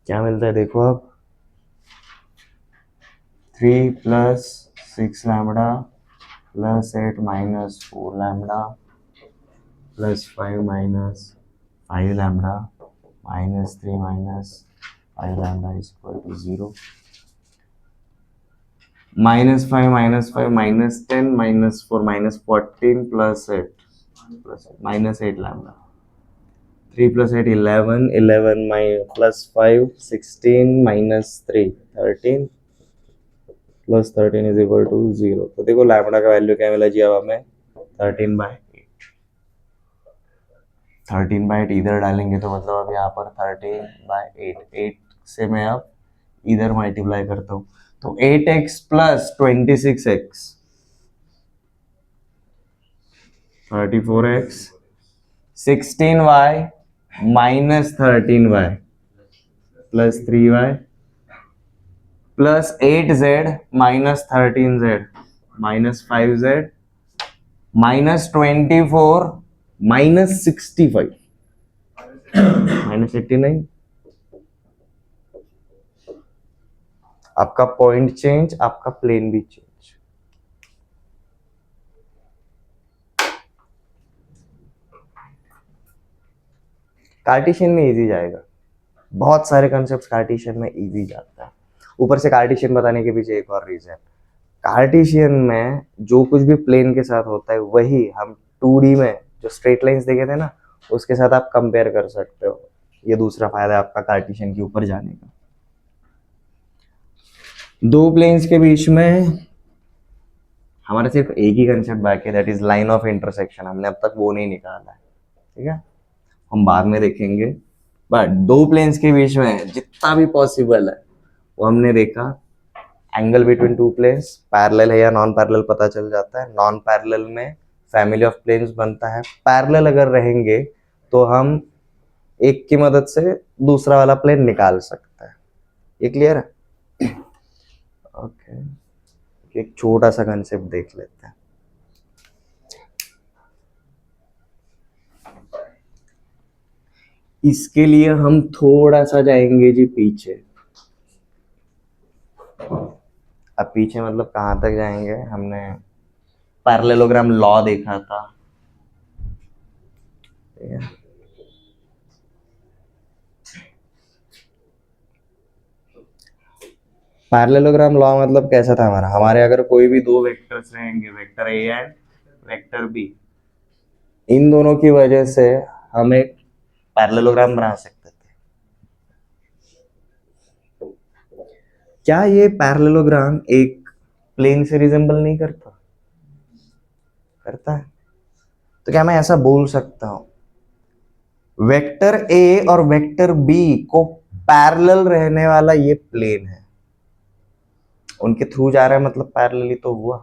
क्या मिलता है देखो, अब 3 + 6 lambda plus 8 minus 4 lambda plus 5 minus 5 lambda minus 3 minus 5 lambda is equal to 0, -5 -10 -4 -14 plus 8 -8 lambda, 3 + 8 11 11 plus 5 16 -3 13 plus 13 is equal to 0। तो देखो लैम्बडा का वैल्यू क्या मिला जी, अब हमें 13/8, 13/8 इधर डालेंगे तो मतलब अब यहाँ पर 13/8, 8 से मैं अब इधर मल्टीप्लाई करता हूँ तो 8x plus 26x 34x, 16y minus 13y plus 3y plus 8z minus 13z minus 5z minus 24 minus 65 minus 89। आपका पॉइंट चेंज, आपका प्लेन भी चेंज। कार्टेशियन में इजी जाएगा, बहुत सारे कंसेप्ट कार्टेशियन में इजी जाता है। ऊपर से कार्टेशियन बताने के पीछे एक और रीजन, कार्टेशियन में जो कुछ भी प्लेन के साथ होता है वही हम 2D में जो स्ट्रेट लाइंस देखे थे ना उसके साथ आप कंपेयर कर सकते हो। ये दूसरा फायदा है आपका कार्टेशियन के ऊपर जाने का। दो प्लेन्स के बीच में हमारा सिर्फ एक ही कंसेप्ट बाकी है, that is line of intersection. हमने अब तक वो नहीं निकाला है, ठीक है, हम बाद में देखेंगे। बट दो प्लेन्स के बीच में जितना भी पॉसिबल है वो हमने देखा। Angle between two planes parallel है या नॉन पैरेलल पता चल जाता है। नॉन पैरेलल में फैमिली ऑफ प्लेन्स बनता है। पैरेलल अगर रहेंगे तो हम एक की मदद से दूसरा वाला प्लेन निकाल सकते हैं। ये क्लियर है? ओके, एक छोटा सा कंसेप्ट देख लेते हैं। इसके लिए हम थोड़ा सा जाएंगे जी पीछे। अब पीछे मतलब कहां तक जाएंगे, हमने पैरेललोग्राम लॉ देखा था, ठीक है। पैरेललोग्राम लॉ मतलब कैसा था हमारा, हमारे अगर कोई भी दो वेक्टर्स रहेंगे, vector a and vector b, इन दोनों की वजह से हम एक पैरेललोग्राम बना सकते थे। क्या ये पैरेललोग्राम एक प्लेन से रिजेंबल नहीं करता? करता है। तो क्या मैं ऐसा बोल सकता हूं वेक्टर ए और वेक्टर बी को पैरेलल रहने वाला ये प्लेन है, उनके थ्रू जा रहा है, मतलब पैरेलली तो हुआ।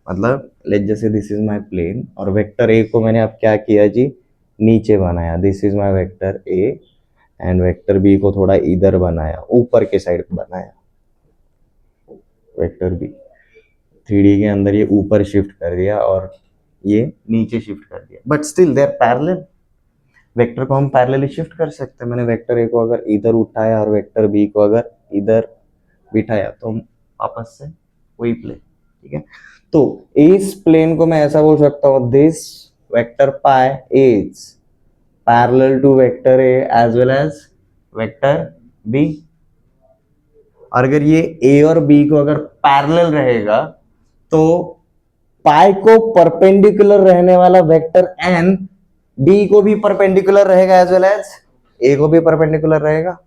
मतलब लेट जैसे दिस इज माय प्लेन और वेक्टर ए को मैंने अब क्या किया जी, नीचे बनाया, this is my vector a, and vector b को थोड़ा इधर बनाया, ऊपर के साइड पे बनाया वेक्टर बी। 3D के अंदर ये ऊपर शिफ्ट कर दिया और ये नीचे शिफ्ट कर दिया, but still they are parallel. Vector को हम पैरेलली शिफ्ट कर सकते हैं। मैंने वेक्टर ए को अगर इधर उठाया और वेक्टर बी को अगर इधर बिठाया तो हम आपस से वही प्लेन, ठीक है। तो इस प्लेन को मैं ऐसा बोल सकता हूँ, this vector pi is parallel to vector a as well as vector b. और अगर ये ए और बी को अगर पैरेलल रहेगा तो पाई को परपेंडिकुलर रहने वाला वेक्टर एन बी को भी परपेंडिकुलर रहेगा एज वेल एज ए को भी परपेंडिकुलर रहेगा।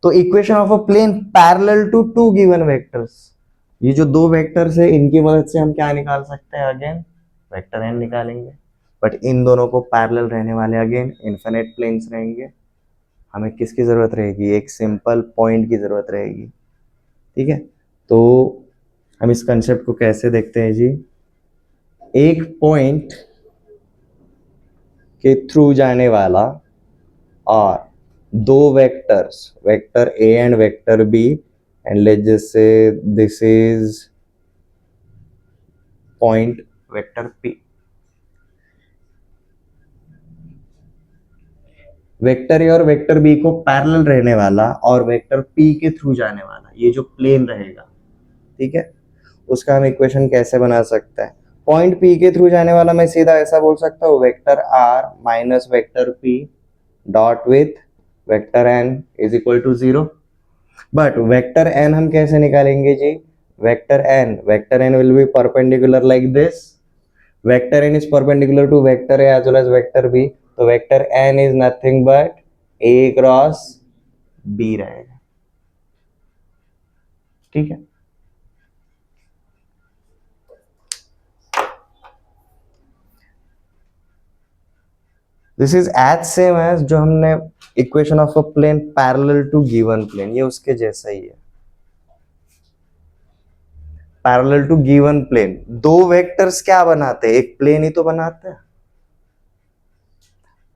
तो equation of a plane parallel to two given vectors, ये जो दो वेक्टर्स है इनकी मदद से हम क्या निकाल सकते हैं, अगेन वेक्टर एन निकालेंगे। बट इन दोनों को पैरेलल रहने वाले अगेन इनफिनिट प्लेन्स रहेंगे। हमें किसकी जरूरत रहेगी, एक सिंपल पॉइंट की जरूरत रहेगी, ठीक है। तो हम इस कंसेप्ट को कैसे देखते हैं जी, एक पॉइंट के थ्रू जाने वाला और दो vectors, vector a and vector B, and let's just say this is point vector p. Vector a और वेक्टर बी को पैरेलल रहने वाला और वेक्टर पी के थ्रू जाने वाला ये जो प्लेन रहेगा, ठीक है, उसका हम इक्वेशन कैसे बना सकते हैं। पॉइंट पी के थ्रू जाने वाला मैं सीधा ऐसा बोल सकता हूँ, vector r minus vector p dot with vector N is equal to 0। But vector n हम कैसे निकालेंगे जी, vector n will be perpendicular like this, vector N is perpendicular to vector a as well as vector b, तो vector N is nothing but a cross b रहेगा, ठीक है। This is as same as जो हमने equation of a plane parallel to given plane, ये उसके जैसा ही है। पैरेलल टू गिवन प्लेन, दो वेक्टर्स क्या बनाते हैं, एक प्लेन ही तो बनाते हैं।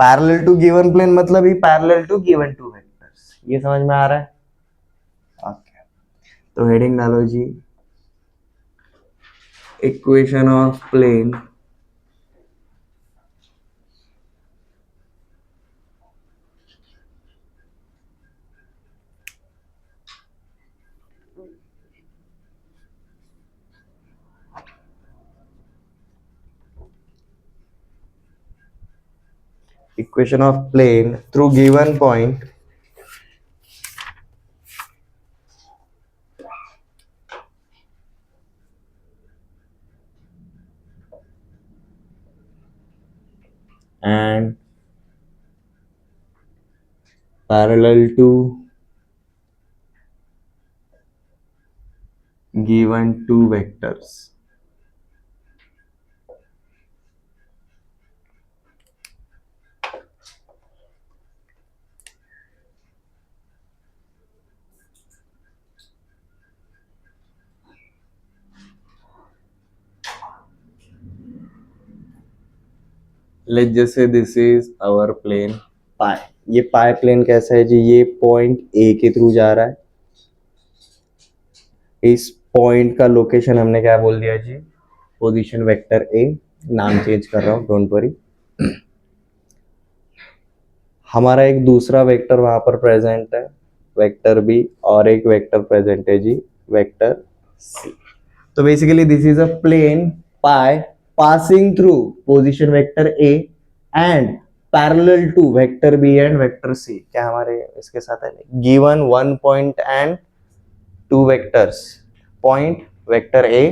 पैरेलल टू गिवन प्लेन मतलब ही parallel to given two vectors, ये समझ में आ रहा है? ओके, तो हेडिंग डालो जी, equation of plane equation of plane through given point and parallel to given two vectors. Let's just say this is our plane pi. ये पाई प्लेन कैसा है जी, ये पॉइंट ए के थ्रू जा रहा है। इस पॉइंट का लोकेशन हमने क्या बोल दिया जी, पोजीशन वेक्टर ए, नाम चेंज कर रहा हूं, डोंट वरी। हमारा एक दूसरा वेक्टर वहां पर प्रेजेंट है, वेक्टर बी, और एक वेक्टर प्रेजेंट है जी, वेक्टर सी। तो basically this is a plane pi passing through position vector A and parallel to vector B and vector C। क्या हमारे इसके साथ है, given one point and two vectors, point vector A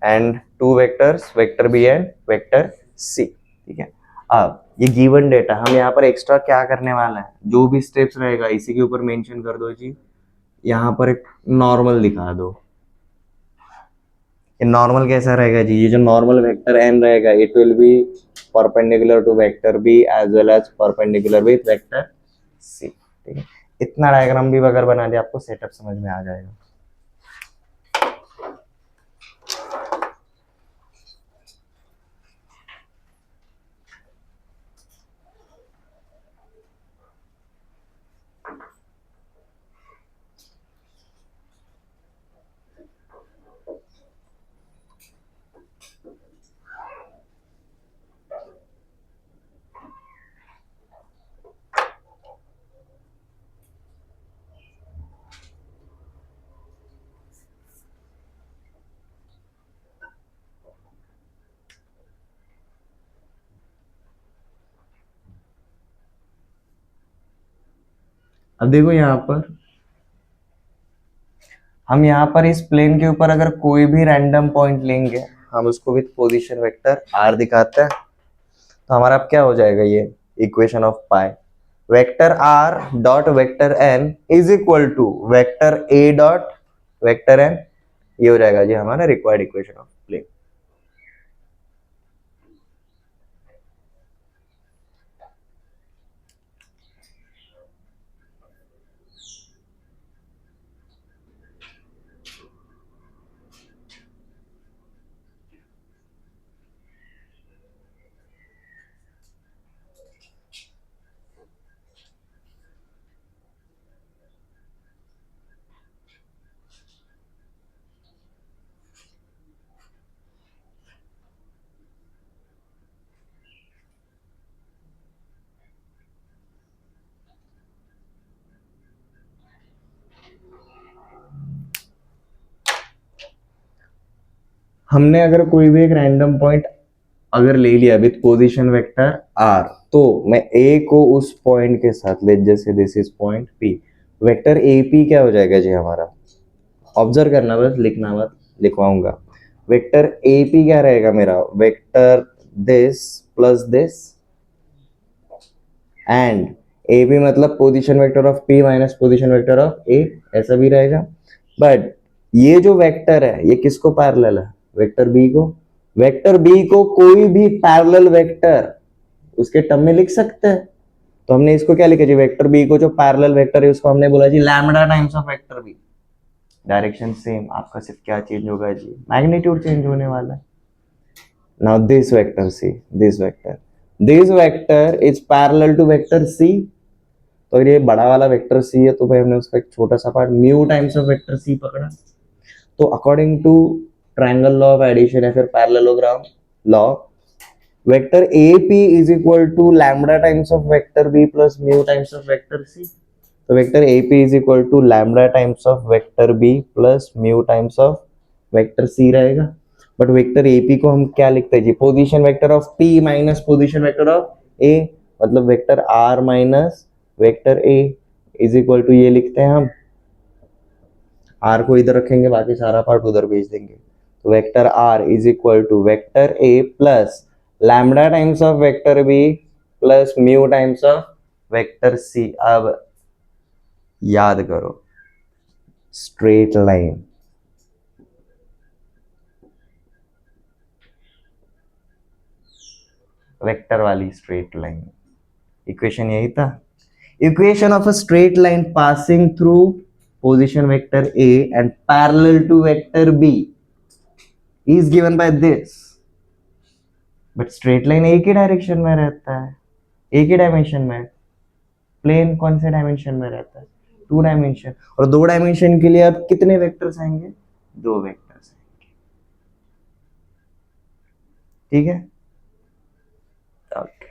and two vectors vector B and vector C, ठीक है। अब ये given data हम यहाँ पर एक्स्ट्रा क्या करने वाला है, जो भी स्टेप्स रहेगा इसी के ऊपर मेंशन कर दो जी, यहाँ पर एक नॉर्मल दिखा दो। ये नॉर्मल कैसा रहेगा जी? ये जो नॉर्मल वेक्टर n रहेगा it will be perpendicular to vector b as well as perpendicular with vector c। ठीक है, इतना डायग्राम भी अगर बना दिया आपको सेटअप समझ में आ जाएगा। अब देखो यहाँ पर हम यहाँ पर इस प्लेन के ऊपर अगर कोई भी रैंडम पॉइंट लेंगे, हम उसको विथ पोजीशन वेक्टर r दिखाते हैं, तो हमारा अब क्या हो जाएगा? ये equation of pi vector r dot vector n is equal to vector a dot vector n, ये हो जाएगा जी हमारा रिक्वायर्ड इक्वेशन ऑफ प्लेन। हमने अगर कोई भी एक रैंडम पॉइंट अगर ले लिया विथ पोजीशन वेक्टर r, तो मैं a को उस पॉइंट के साथ ले, जैसे this is point p, vector AP क्या हो जाएगा जी हमारा? ऑब्जर्व करना, बस लिखना मत, लिखवाऊंगा। वेक्टर AP क्या रहेगा मेरा? Vector this plus this and AB मतलब position vector of P minus position vector of A, ऐसा भी रहेगा। बट ये जो वेक्टर है ये किसको पैरेलल है? वेक्टर B को। वेक्टर B को कोई भी पैरेलल वेक्टर उसके टर्म में लिख सकते हैं, तो हमने इसको क्या लिखा जी? वेक्टर B को जो पैरेलल वेक्टर है उसको हमने बोला जी lambda times of vector B। Direction same, आपका सिर्फ क्या चेंज होगा जी? मैग्नीट्यूड चेंज होने वाला है। Now this vector C, this vector is parallel to vector C। तो अगर ये बड़ा वाला वेक्टर C है तो भाई हमने उसका एक छोटा सा part mu times of vector C पकड़ा। तो according to triangle law of addition या फिर parallelogram law, vector AP is equal to lambda times of vector B plus mu times of vector C। तो vector AP is equal to lambda times of vector B plus mu times of vector C रहेगा। But vector AP को हम क्या लिखते हैं जी? Position vector of P minus position vector of A, मतलब vector R minus vector A is equal to ये लिखते हैं हम। R को इधर रखेंगे, बाकी सारा पार्ट उधर भेज देंगे। तो vector R is equal to vector A plus lambda times of vector B plus mu times of vector C। अब याद करो, स्ट्रेट लाइन, वेक्टर वाली स्ट्रेट लाइन, इक्वेशन यही था। Equation of a straight line passing through position vector A and parallel to vector B is given by this. But straight line एक ही direction में रहता है, एक ही डायमेंशन में। प्लेन कौन से डायमेंशन में रहता है? 2 डायमेंशन। और 2 डायमेंशन के लिए अब कितने वेक्टर्स आएंगे? 2 वेक्टर्स आएंगे। ठीक है, ओके।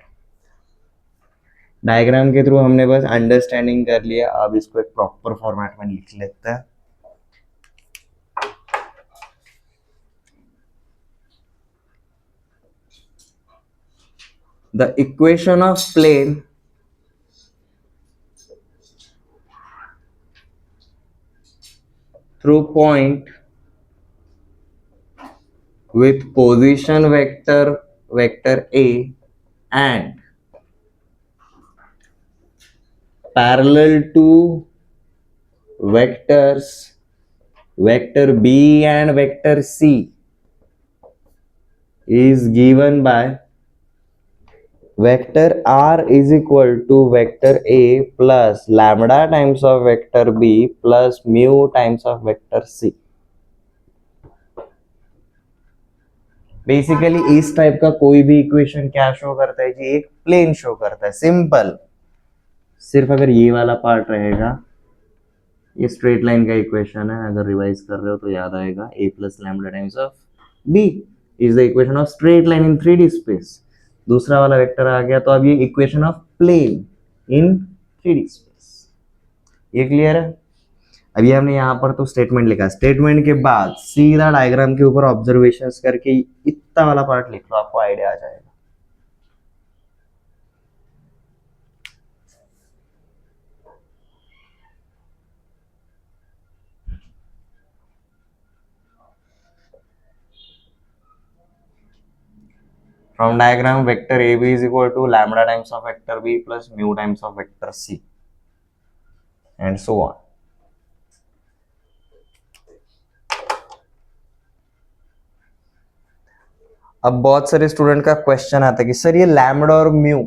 डायग्राम के थ्रू हमने बस अंडरस्टैंडिंग कर लिया, अब इसको एक प्रॉपर फॉर्मेट में लिख लेते हैं। The equation of plane through point with position vector A and parallel to vectors vector b and vector c is given by vector r is equal to vector a plus lambda times of vector b plus mu times of vector c. Basically इस type का कोई भी equation क्या show करता है जी, एक plane show करता है, सिंपल. सिर्फ अगर ये वाला पार्ट रहेगा, ये स्ट्रेट लाइन का इक्वेशन है, अगर रिवाइज कर रहे हो तो याद आएगा, a plus lambda times of b is the equation of straight line in 3D space. दूसरा वाला वेक्टर आ गया, तो अब ये equation of plane in 3D space. ये क्लियर है? अभी हमने यहाँ पर तो स्टेटमेंट लिखा, स्टेटमेंट के बाद सीधा डायग्राम के ऊपर ऑब्जर्वेशंस करके इतना वाला पार्ट लिख लो, आपको आइडिया आ जाएगा. From diagram, vector AB is equal to lambda times of vector B plus mu times of vector C, and so on. अब बहुत सारे स्टूडेंट का क्वेश्चन आता है कि सर ये लैम्बडा और म्यू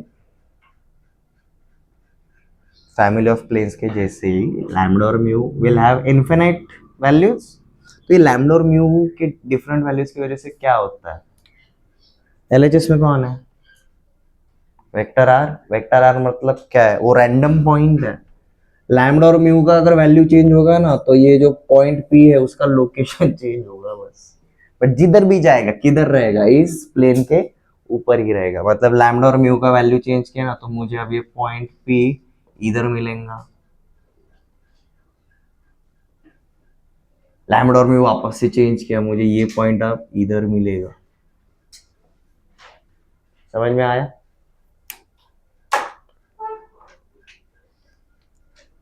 फैमिली ऑफ प्लेन्स के जैसे ही लैम्बडा और mu will have infinite values. तो ये लैम्बडा और म्यू के डिफरेंट वैल्यूज की वजह से क्या होता है? एलएचएस में कौन है? Vector r. वेक्टर आर मतलब क्या है? वो रैंडम पॉइंट है. लैम्बडा और म्यू का अगर वैल्यू चेंज होगा ना, तो ये जो पॉइंट पी है उसका लोकेशन चेंज होगा बस. बट जिधर भी जाएगा किधर रहेगा? इस प्लेन के ऊपर ही रहेगा. मतलब लैम्बडा और म्यू का वैल्यू चेंज किया ना, तो मुझे अब ये पॉइंट पी इधर मिलेगा. लैम्बडा और म्यू वापस से चेंज किया, मुझे ये पॉइंट अब इधर मिलेगा. समझ में आया?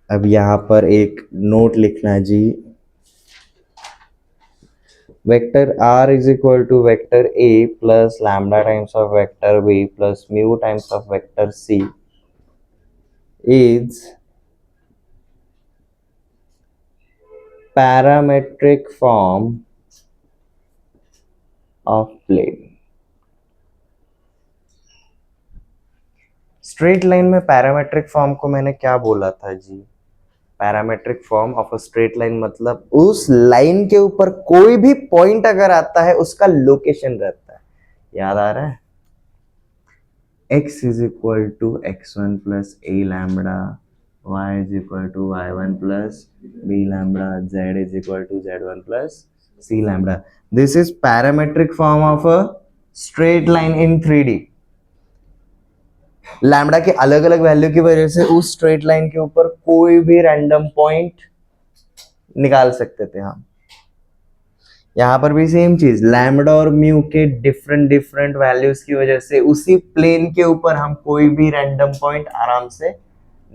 अब यहां पर एक नोट लिखना जी. Vector r is equal to vector a plus lambda times of vector b plus mu times of vector c is parametric form of plane. Straight line में पैरामेट्रिक फॉर्म को मैंने क्या बोला था जी? Parametric form of a straight line मतलब उस line के ऊपर कोई भी पॉइंट अगर आता है उसका लोकेशन रहता है. याद आ रहा है? x is equal to x1 plus a lambda, y is equal to y1 plus b lambda, z is equal to z1 plus c lambda. This is parametric form of a straight line in 3D. Lambda के अलग अलग value की वजह से उस straight line के ऊपर कोई भी रैंडम पॉइंट निकाल सकते थे हम. यहां पर भी सेम चीज, लैम्बडा और म्यू के डिफरेंट डिफरेंट वैल्यूज की वजह से उसी प्लेन के ऊपर हम कोई भी रैंडम पॉइंट आराम से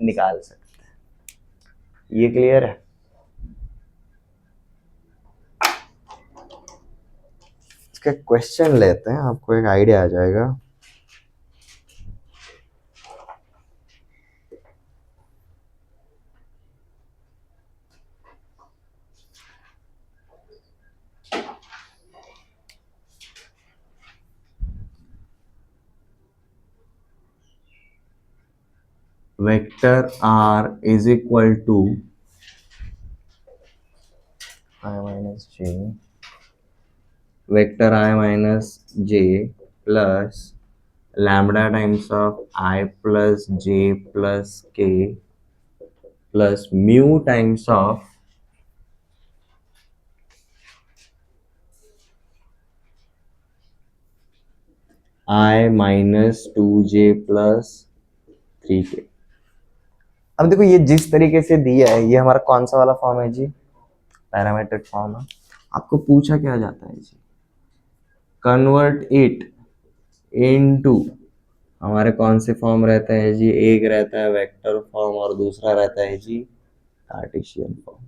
निकाल सकते हैं. ये क्लियर है? इसका क्वेश्चन लेते हैं, आपको एक आइडिया आ जाएगा. Vector r is equal to I minus j, vector I minus j plus lambda times of I plus j plus k plus mu times of I minus 2j plus 3k. अब देखो ये जिस तरीके से दिया है, ये हमारा कौन सा वाला फॉर्म है जी? पैरामेट्रिक फॉर्म है. आपको पूछा क्या जाता है जी? कन्वर्ट इट इनटू, हमारे कौन से फॉर्म रहता है जी? एक रहता है वेक्टर फॉर्म और दूसरा रहता है जी कार्टेशियन फॉर्म.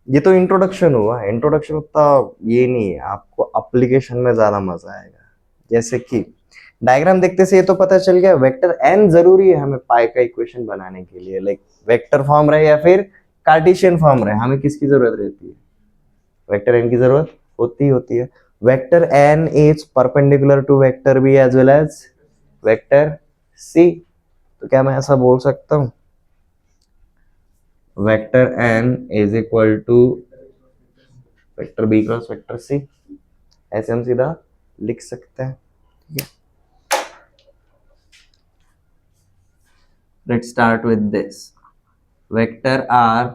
ये तो इंट्रोडक्शन हुआ, इंट्रोडक्शन उतना ये नहीं है, आपको एप्लीकेशन में ज्यादा मजा आएगा। जैसे कि डायग्राम देखते से ये तो पता चल गया वेक्टर एन जरूरी है हमें पाई का इक्वेशन बनाने के लिए, लाइक वेक्टर फॉर्म रहे या फिर कार्टेशियन फॉर्म रहे, हमें किसकी जरूरत रहती है? वेक्टर एन की जरूरत होती है। Vector N is perpendicular to vector B as well as vector सी। तो क्या मैं ऐसा बोल सकता हूं vector N is equal to vector B cross vector C? ऐसे हम सीधा लिख सकते हैं। ठीक है, let's start with this. Vector R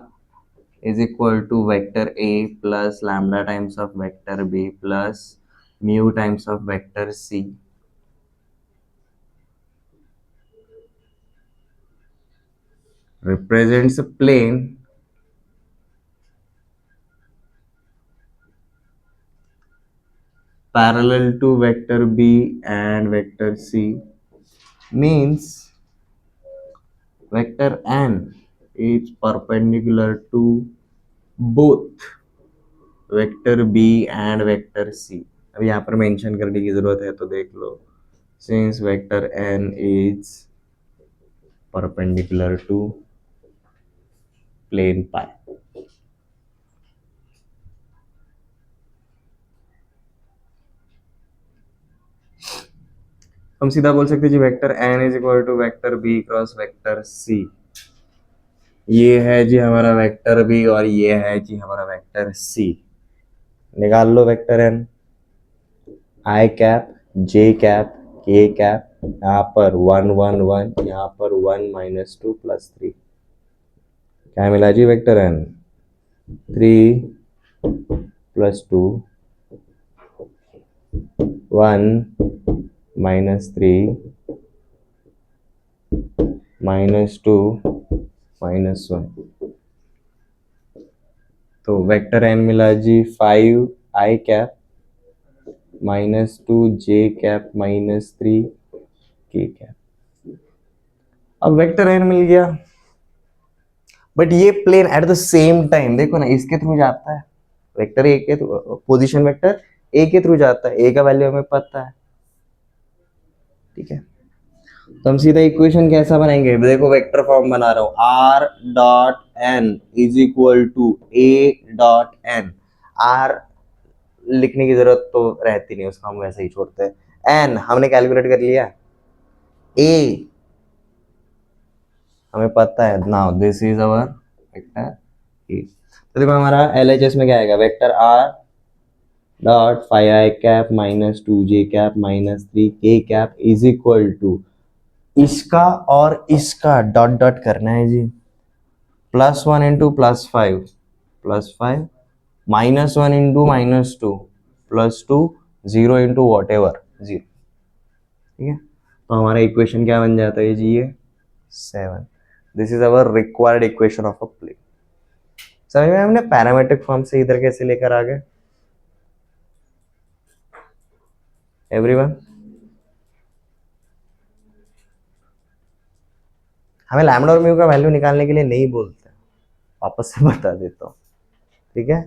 is equal to vector A plus lambda times of vector B plus mu times of vector C. Represents a plane parallel to vector B and vector C, means vector n is perpendicular to both vector B and vector C. अब यहाँ पर mention करने की जरूरत है तो देख लो, since vector N is perpendicular to plane pi. हम सीधा बोल सकते हैं जी vector N is equal to vector B cross vector c. ये है जी हमारा वेक्टर बी और ये है जी हमारा वेक्टर सी। निकाल लो वेक्टर एन, आई कैप जे कैप के कैप, यहाँ पर 1 1 1, यहाँ पर 1 -2 +3। क्या मिला जी वेक्टर एन? 3 +2 1 -3 -2 -1। तो वेक्टर एन मिला जी 5 आई कैप -2 जे कैप -3 के कैप। अब वेक्टर एन मिल गया, बट ये plane at the same time देखो ना इसके थ्रू जाता है, वेक्टर ए के थ्रू, पोजीशन वेक्टर ए के थ्रू जाता है, ए का वैल्यू हमें पता है। ठीक है, तो हम सीधा इक्वेशन कैसा बनाएंगे? देखो वेक्टर फॉर्म बना रहा हूं, R dot N is equal to A dot N. R लिखने की जरूरत तो रहती नहीं, उसको हम वैसे ही छोड़ते हैं। एन हमने कैलकुलेट कर लिया, ए हमें पता है, now this is our vector A. तो देखो हमारा एलएचएस में क्या आएगा, वेक्टर आर डॉट 5 आई कैप -2 जे कैप -3 के कैप इज इक्वल टू इसका और इसका डॉट डॉट करना है जी, +1 into +5 +5 -1 into -2 +2 0 into what ever 0। ठीक है, तो हमारा इक्वेशन क्या बन जाता है जी, ये 7। This is our required equation of a plane. समझ में हमने पैरामेट्रिक फॉर्म से इधर कैसे लेकर आ गए एवरीवन? हमें लैम्डा और म्यू का वैल्यू निकालने के लिए नहीं बोलते, वापस से बता देता हूँ। ठीक है,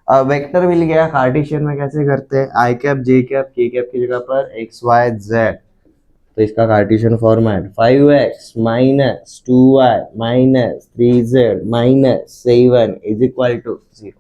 अब वेक्टर मिल गया, कार्टेशियन में कैसे करते हैं, आई कैप जे कैप के कैप की जगह पर एक्स वाई जेड। तो इसका Cartesian format 5x - 2y - 3z - 7 is equal to 0।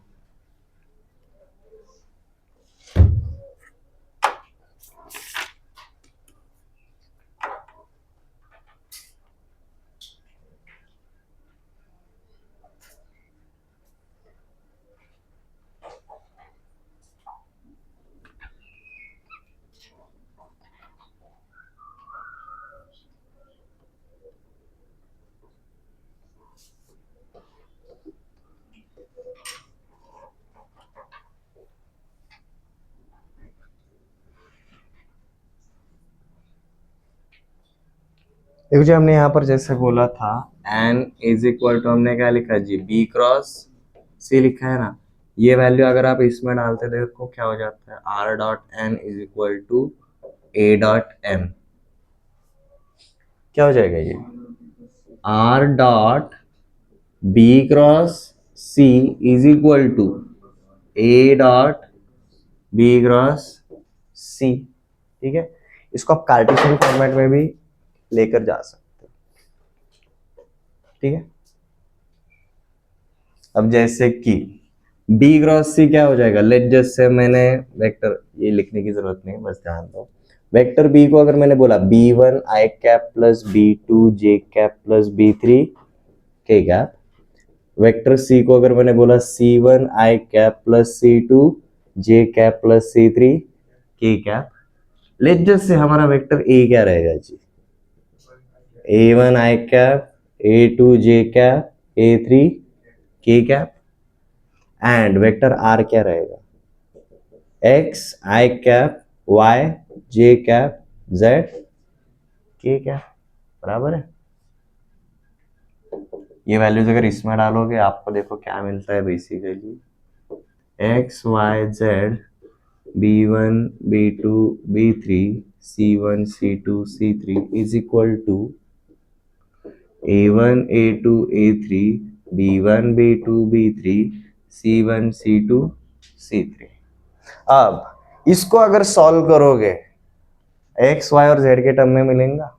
देखो जी हमने यहाँ पर जैसे बोला था n इज इक्वल टू, हमने क्या लिखा जी, b क्रॉस c लिखा है ना। ये वैल्यू अगर आप इसमें डालते देखो क्या हो जाता है, r dot n is equal to a dot m। क्या हो जाएगा ये, r dot b cross c is equal to A dot b cross c. ठीक है, इसको आप कार्टेशियन फॉर्मेट में भी लेकर जा सकते हो। ठीक है, अब जैसे कि बी क्रॉस सी क्या हो जाएगा, लेट जस्ट से मैंने वेक्टर, ये लिखने की जरूरत नहीं, बस ध्यान दो। वेक्टर बी को अगर मैंने बोला b1 आई कैप प्लस b2 जे कैप प्लस b3 के कैप, वेक्टर सी को अगर मैंने बोला c1 आई कैप प्लस c2 जे कैप प्लस c3 के कैप, लेट जस्ट से हमारा वेक्टर ए क्या रहेगा जी, a1 आई कैप a2 जे कैप a3 के कैप, एंड वेक्टर आर क्या रहेगा, एक्स आई कैप वाई जे कैप जेड के कैप, बराबर है। ये वैल्यूज अगर इसमें डालोगे आपको देखो क्या मिलता है, basically X Y Z B one B two B three C one C two C three is equal to A one A two A three B one B two B three C one C two C three. अब इसको अगर solve करोगे X Y और Z के term में मिलेगा,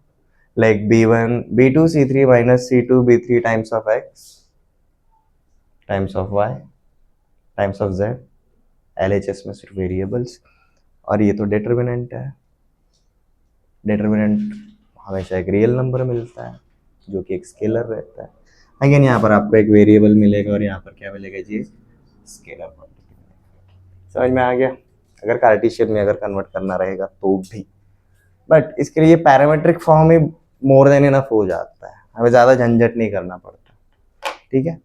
like B one B two C three minus C two B three times of X times of Y times of Z, LHS में सिर्फ वेरिएबल्स, और ये तो डिटर्मिनेंट है। डिटर्मिनेंट हमेशा एक रियल नंबर मिलता है जो कि एक स्केलर रहता है। अगेन यहाँ पर आपको एक वेरिएबल मिलेगा और यहाँ पर क्या मिलेगा जी, स्केलर क्वांटिटी। समझ में आ गया, अगर कार्टेशियन में अगर कन्वर्ट करना रहेगा तो भी, बट इसके लिए पैरामेट्रिक फॉर्म ही मोर देन इनफ हो जाता है, हमें ज़्यादा झंझट नहीं करना पड़ता। ठीक है,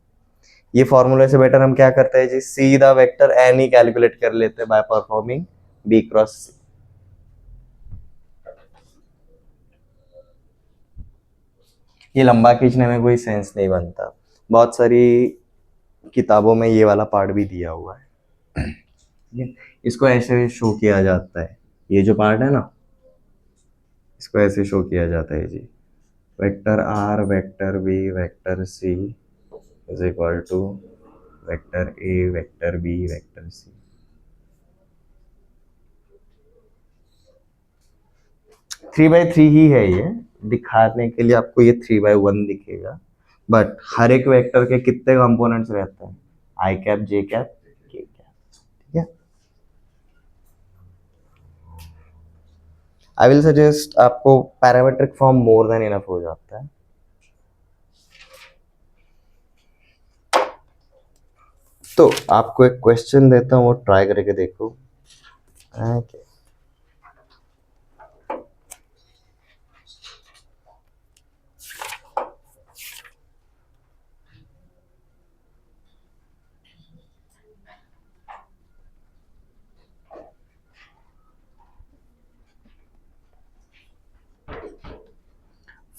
ये फॉर्मूले से बेटर हम क्या करते हैं जी, सीधा वेक्टर एन ही कैलकुलेट कर लेते हैं बाय परफॉर्मिंग बी क्रॉस सी। ये लंबा खींचने में कोई सेंस नहीं बनता, बहुत सारी किताबों में ये वाला पार्ट भी दिया हुआ है। इसको ऐसे शो किया जाता है, ये जो पार्ट है ना, इसको ऐसे शो किया जाता है जी, vector r vector b vector c is equal to vector a vector b vector c. Three by three ही है ये, दिखाने के लिए आपको ये 3/1 दिखेगा, बट हर एक वेक्टर के कितने कंपोनेंट्स रहते हैं, आई कैप जे कैप के कैप। ठीक है, आई विल सजेस्ट आपको parametric form more than enough हो जाता है। तो आपको एक क्वेश्चन देता हूँ, वो ट्राई करके देखो। okay.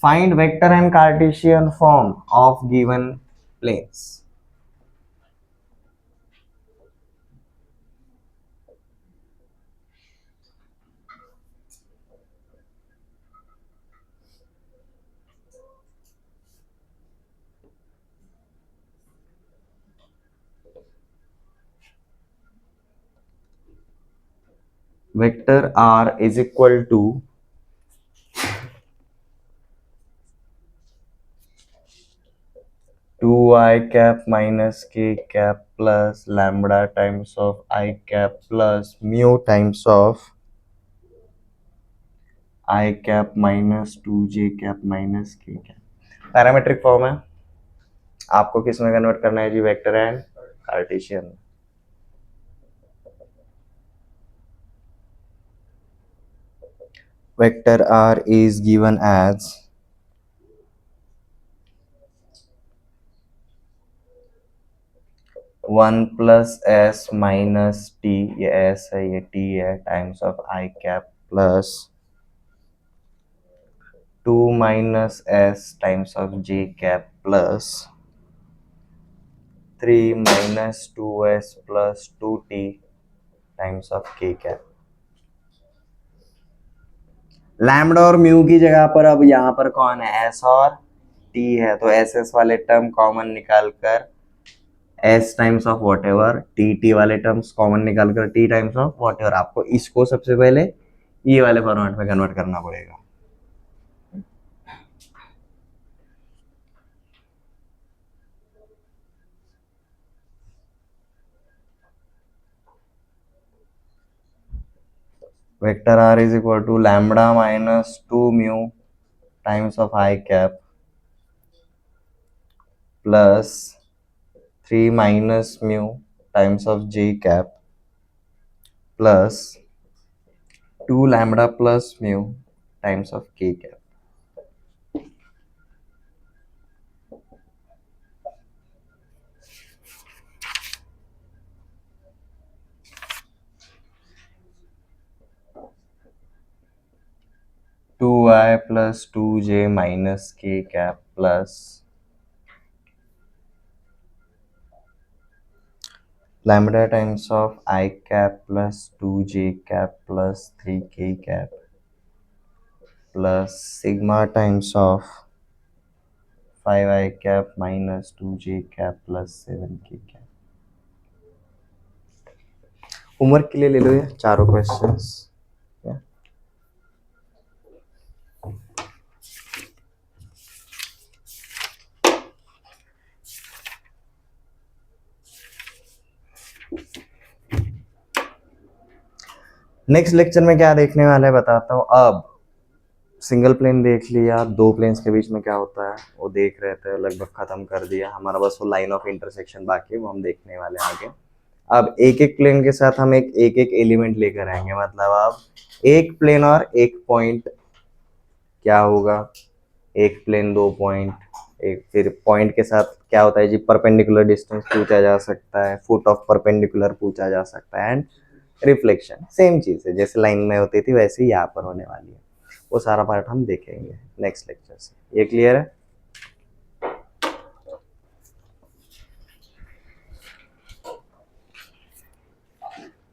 Find vector and Cartesian form of given planes. Vector R is equal to two I cap minus k cap plus lambda times of I cap plus mu times of I cap minus 2j cap minus k cap। Parametric form है, आपको किस में convert करना है जी, vector and Cartesian. Vector R is given as 1 plus s minus t, ये s है ये टी है, times of i cap plus 2 minus s times of j cap plus 3 minus 2s plus 2t times of k cap. Lambda और mu की जगह पर अब यहाँ पर कौन है, एस और टी है तो एस एस वाले टर्म कॉमन निकाल कर S times of what ever, T T वाले टर्म्स कॉमन निकाल कर T times of what ever. आपको इसको सबसे पहले ये वाले फॉर्मेट में कन्वर्ट करना पड़ेगा। Vector r is equal to lambda minus 2 mu times of i cap plus 3 minus mu times of j cap plus 2 lambda plus mu times of k cap. Two i plus 2j minus k cap plus lambda times of I cap plus 2j cap plus 3k cap plus sigma times of 5I cap minus 2j cap plus 7k cap। Homework के लिए ले लो ये चारों questions. Next lecture में क्या देखने वाला है बताता हूँ। अब सिंगल प्लेन देख लिया, दो प्लेन्स के बीच में क्या होता है वो देख रहे थे, लगभग खत्म कर दिया। हमारा बस वो लाइन ऑफ इंटरसेक्शन बाकी है, वो हम देखने वाले हैं आगे। अब एक एक प्लेन के साथ हम एक एक एलिमेंट लेकर आएंगे। मतलब अब एक प्लेन और एक पॉइंट क्या होगा, एक प्लेन दो पॉइंट, एक फिर पॉइंट के साथ क्या होता है जी, परपेंडिकुलर डिस्टेंस पूछा जा सकता है, फुट ऑफ परपेंडिकुलर पूछा जा सकता है, एंड रिफ्लेक्शन सेम चीज है जैसे लाइन में होती थी वैसे ही यहाँ पर होने वाली है। वो सारा पार्ट हम देखेंगे नेक्स्ट लेक्चर से। ये क्लियर है?